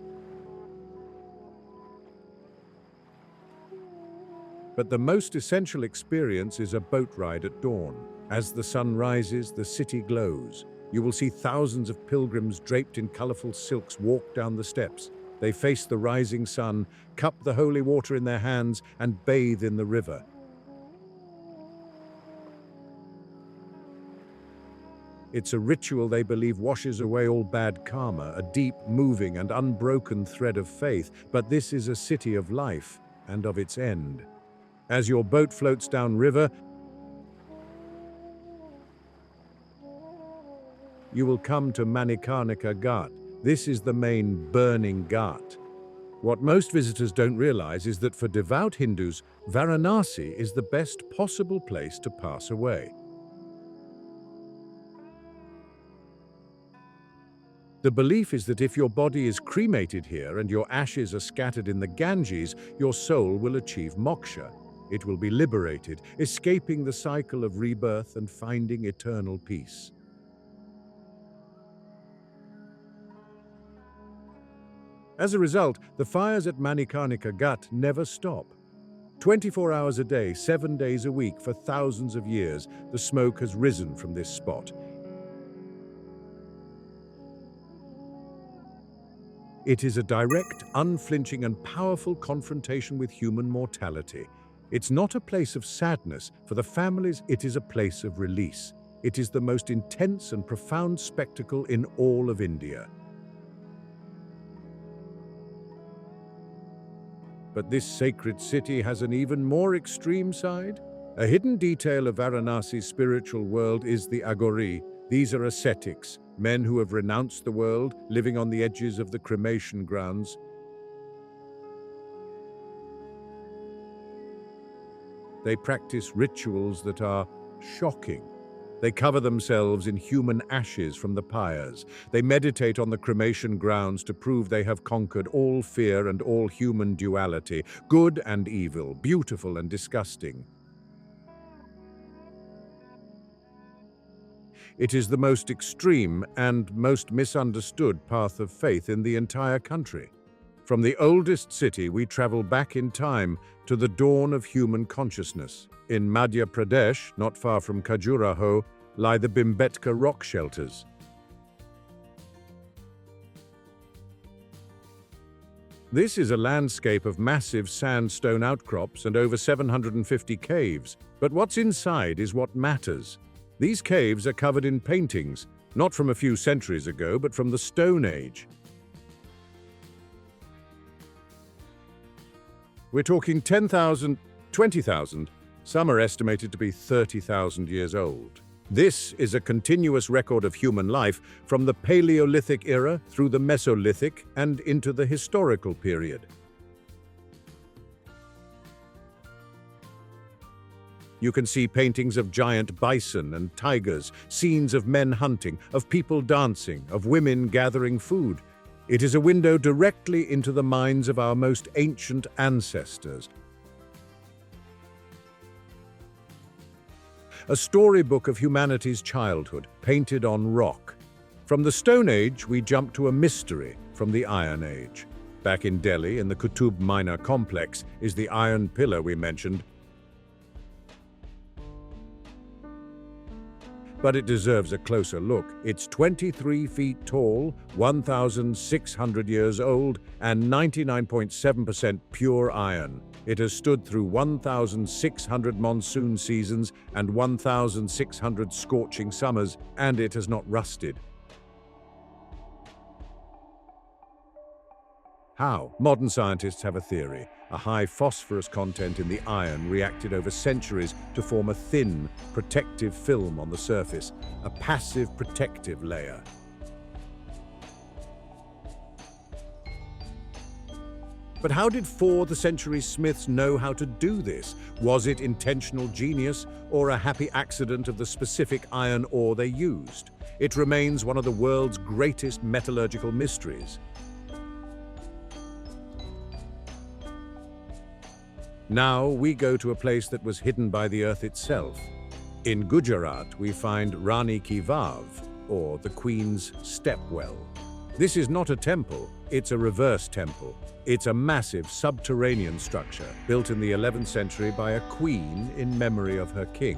S1: But the most essential experience is a boat ride at dawn. As the sun rises, the city glows. You will see thousands of pilgrims draped in colorful silks walk down the steps. They face the rising sun, cup the holy water in their hands, and bathe in the river. It's a ritual they believe washes away all bad karma, a deep, moving, and unbroken thread of faith. But this is a city of life and of its end. As your boat floats down river, you will come to Manikarnika Ghat. This is the main burning ghat. What most visitors don't realize is that for devout Hindus, Varanasi is the best possible place to pass away. The belief is that if your body is cremated here and your ashes are scattered in the Ganges, your soul will achieve moksha. It will be liberated, escaping the cycle of rebirth and finding eternal peace. As a result, the fires at Manikarnika Ghat never stop. 24 hours a day, 7 days a week, for thousands of years, the smoke has risen from this spot. It is a direct, unflinching, and powerful confrontation with human mortality. It's not a place of sadness. For the families, it is a place of release. It is the most intense and profound spectacle in all of India. But this sacred city has an even more extreme side. A hidden detail of Varanasi's spiritual world is the Aghori. These are ascetics, men who have renounced the world, living on the edges of the cremation grounds. They practice rituals that are shocking. They cover themselves in human ashes from the pyres. They meditate on the cremation grounds to prove they have conquered all fear and all human duality, good and evil, beautiful and disgusting. It is the most extreme and most misunderstood path of faith in the entire country. From the oldest city, we travel back in time to the dawn of human consciousness. In Madhya Pradesh, not far from Khajuraho, lie the Bhimbetka rock shelters. This is a landscape of massive sandstone outcrops and over 750 caves. But what's inside is what matters. These caves are covered in paintings, not from a few centuries ago, but from the Stone Age. We're talking 10,000, 20,000, some are estimated to be 30,000 years old. This is a continuous record of human life from the Paleolithic era through the Mesolithic and into the historical period. You can see paintings of giant bison and tigers, scenes of men hunting, of people dancing, of women gathering food. It is a window directly into the minds of our most ancient ancestors. A storybook of humanity's childhood, painted on rock. From the Stone Age, we jump to a mystery from the Iron Age. Back in Delhi, in the Qutub Minar complex, is the iron pillar we mentioned. But it deserves a closer look. It's 23 feet tall, 1,600 years old, and 99.7% pure iron. It has stood through 1,600 monsoon seasons and 1,600 scorching summers, and it has not rusted. How? Modern scientists have a theory. A high phosphorus content in the iron reacted over centuries to form a thin, protective film on the surface, a passive protective layer. But how did century smiths know how to do this? Was it intentional genius or a happy accident of the specific iron ore they used? It remains one of the world's greatest metallurgical mysteries. Now we go to a place that was hidden by the earth itself. In Gujarat, we find Rani Ki Vav, or the Queen's Stepwell. This is not a temple, it's a reverse temple. It's a massive subterranean structure built in the 11th century by a queen in memory of her king.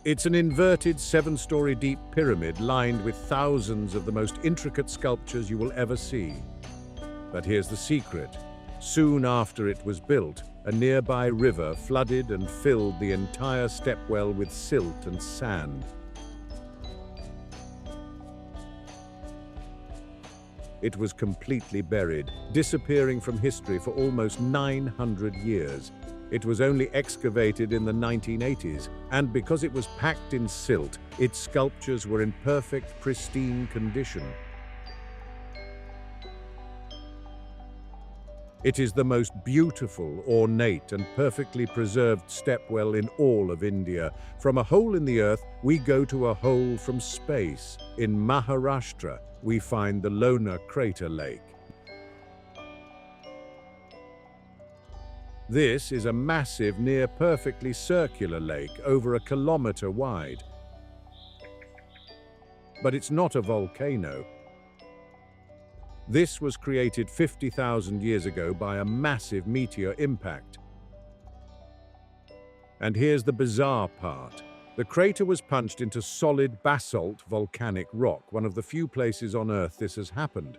S1: It's an inverted 7-story deep pyramid lined with thousands of the most intricate sculptures you will ever see. But here's the secret. Soon after it was built, a nearby river flooded and filled the entire stepwell with silt and sand. It was completely buried, disappearing from history for almost 900 years. It was only excavated in the 1980s, and because it was packed in silt, its sculptures were in perfect, pristine condition. It is the most beautiful, ornate, and perfectly preserved stepwell in all of India. From a hole in the earth, we go to a hole from space. In Maharashtra, we find the Lona Crater Lake. This is a massive, near perfectly circular lake, over a kilometer wide. But it's not a volcano. This was created 50,000 years ago by a massive meteor impact. And here's the bizarre part. The crater was punched into solid basalt volcanic rock, one of the few places on Earth this has happened.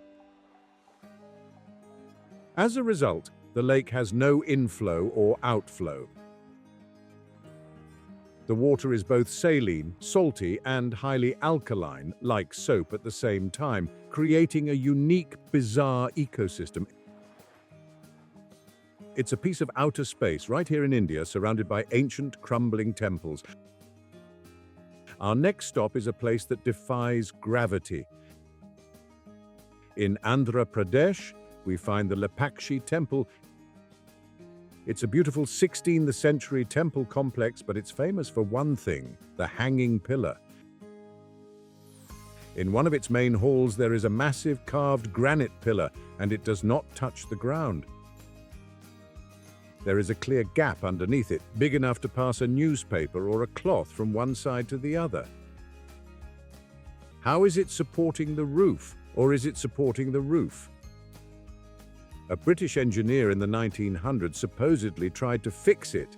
S1: As a result, the lake has no inflow or outflow. The water is both saline, salty, and highly alkaline, like soap at the same time, creating a unique, bizarre ecosystem. It's a piece of outer space right here in India, surrounded by ancient, crumbling temples. Our next stop is a place that defies gravity. In Andhra Pradesh, we find the Lepakshi Temple. It's a beautiful 16th century temple complex, but it's famous for one thing, the hanging pillar. In one of its main halls, there is a massive carved granite pillar, and it does not touch the ground. There is a clear gap underneath it, big enough to pass a newspaper or a cloth from one side to the other. How is it supporting the roof, or is it supporting the roof? A British engineer in the 1900s supposedly tried to fix it,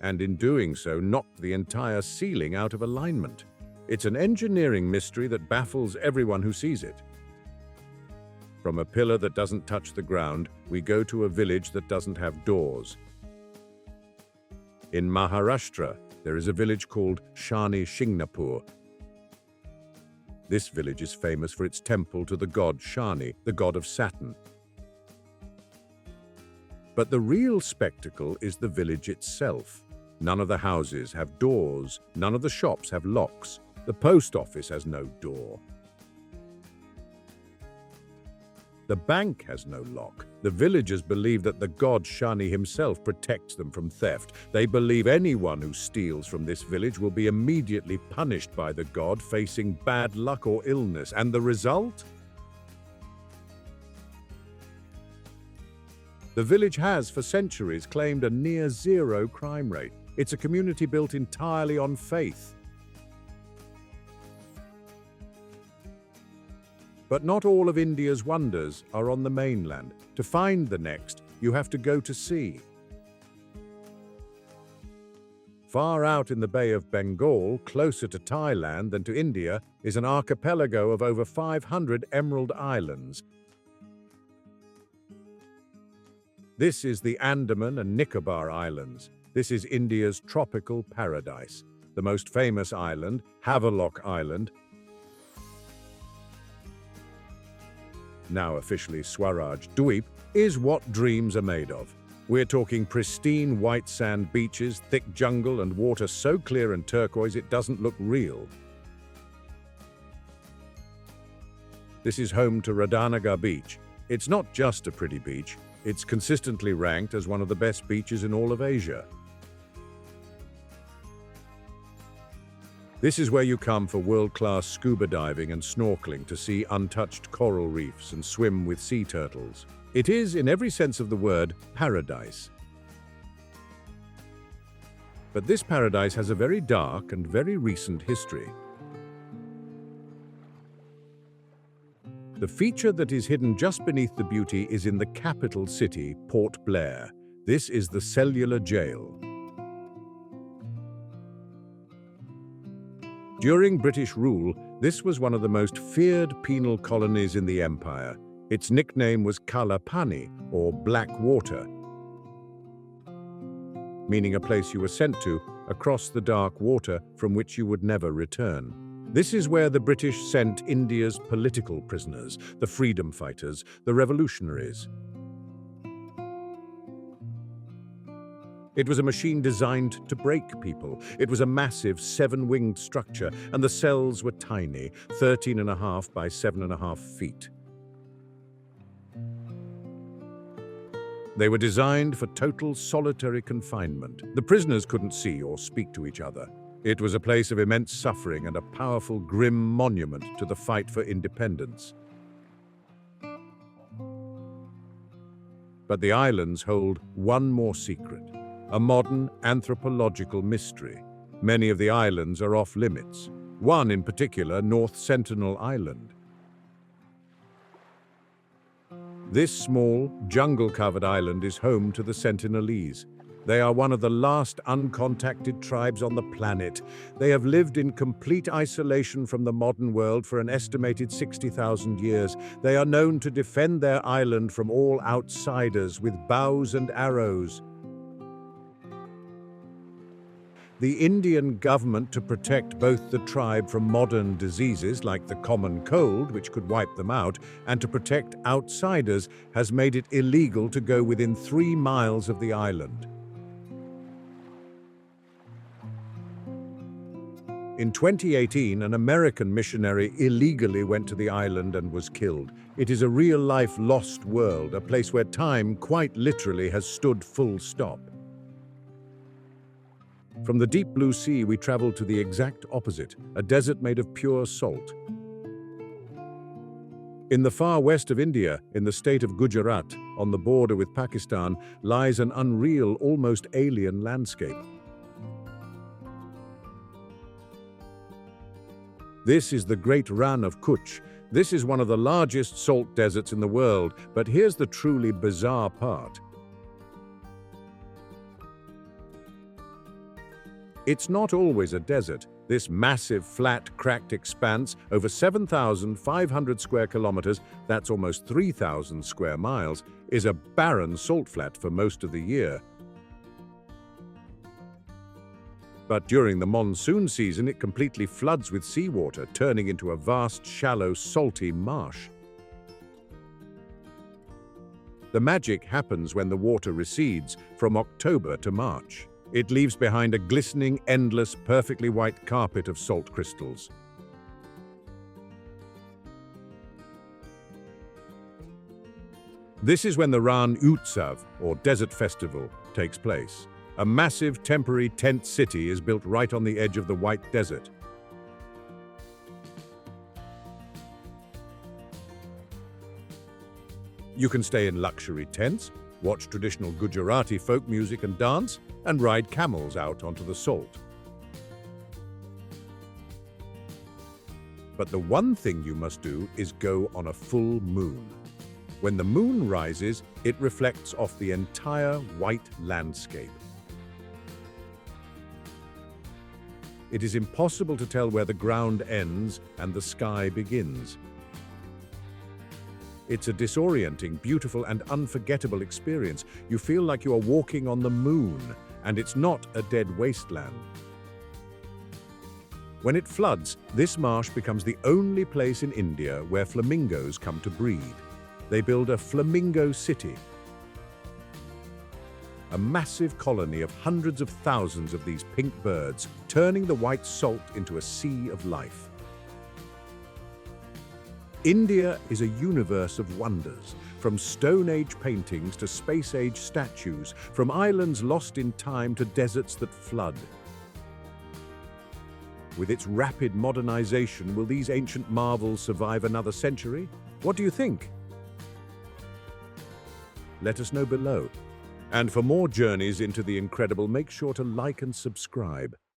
S1: and in doing so knocked the entire ceiling out of alignment. It's an engineering mystery that baffles everyone who sees it. From a pillar that doesn't touch the ground, we go to a village that doesn't have doors. In Maharashtra, there is a village called Shani Shingnapur. This village is famous for its temple to the god Shani, the god of Saturn. But the real spectacle is the village itself. None of the houses have doors, none of the shops have locks. The post office has no door. The bank has no lock. The villagers believe that the god Shani himself protects them from theft. They believe anyone who steals from this village will be immediately punished by the god, facing bad luck or illness. And the result? The village has, for centuries, claimed a near-zero crime rate. It's a community built entirely on faith. But not all of India's wonders are on the mainland. To find the next, you have to go to sea. Far out in the Bay of Bengal, closer to Thailand than to India, is an archipelago of over 500 emerald islands. This is the Andaman and Nicobar Islands. This is India's tropical paradise. The most famous island, Havelock Island, now officially Swaraj Dweep, is what dreams are made of. We're talking pristine white sand beaches, thick jungle, and water so clear and turquoise it doesn't look real. This is home to Radhanagar Beach. It's not just a pretty beach, it's consistently ranked as one of the best beaches in all of Asia. This is where you come for world-class scuba diving and snorkeling, to see untouched coral reefs and swim with sea turtles. It is, in every sense of the word, paradise. But this paradise has a very dark and very recent history. The feature that is hidden just beneath the beauty is in the capital city, Port Blair. This is the cellular jail. During British rule, this was one of the most feared penal colonies in the empire. Its nickname was Kala Pani, or Black Water, meaning a place you were sent to across the dark water from which you would never return. This is where the British sent India's political prisoners, the freedom fighters, the revolutionaries. It was a machine designed to break people. It was a massive 7-winged structure, and the cells were tiny, 13.5 by 7.5 feet. They were designed for total solitary confinement. The prisoners couldn't see or speak to each other. It was a place of immense suffering and a powerful, grim monument to the fight for independence. But the islands hold one more secret. A modern anthropological mystery. Many of the islands are off limits. One in particular, North Sentinel Island. This small, jungle-covered island is home to the Sentinelese. They are one of the last uncontacted tribes on the planet. They have lived in complete isolation from the modern world for an estimated 60,000 years. They are known to defend their island from all outsiders with bows and arrows. The Indian government, to protect both the tribe from modern diseases like the common cold, which could wipe them out, and to protect outsiders, has made it illegal to go within 3 miles of the island. In 2018, an American missionary illegally went to the island and was killed. It is a real-life lost world, a place where time quite literally has stood full stop. From the deep blue sea, we traveled to the exact opposite, a desert made of pure salt. In the far west of India, in the state of Gujarat, on the border with Pakistan, lies an unreal, almost alien landscape. This is the Great Rann of Kutch. This is one of the largest salt deserts in the world, but here's the truly bizarre part. It's not always a desert. This massive, flat, cracked expanse, over 7,500 square kilometers, that's almost 3,000 square miles, is a barren salt flat for most of the year. But during the monsoon season, it completely floods with seawater, turning into a vast, shallow, salty marsh. The magic happens when the water recedes from October to March. It leaves behind a glistening, endless, perfectly white carpet of salt crystals. This is when the Ran Utsav, or Desert Festival, takes place. A massive temporary tent city is built right on the edge of the White Desert. You can stay in luxury tents, watch traditional Gujarati folk music and dance, and ride camels out onto the salt. But the one thing you must do is go on a full moon. When the moon rises, it reflects off the entire white landscape. It is impossible to tell where the ground ends and the sky begins. It's a disorienting, beautiful, and unforgettable experience. You feel like you are walking on the moon, and it's not a dead wasteland. When it floods, this marsh becomes the only place in India where flamingos come to breed. They build a flamingo city. A massive colony of hundreds of thousands of these pink birds, turning the white salt into a sea of life. India is a universe of wonders, from Stone Age paintings to Space Age statues, from islands lost in time to deserts that flood. With its rapid modernization, will these ancient marvels survive another century? What do you think? Let us know below. And for more journeys into the incredible, make sure to like and subscribe.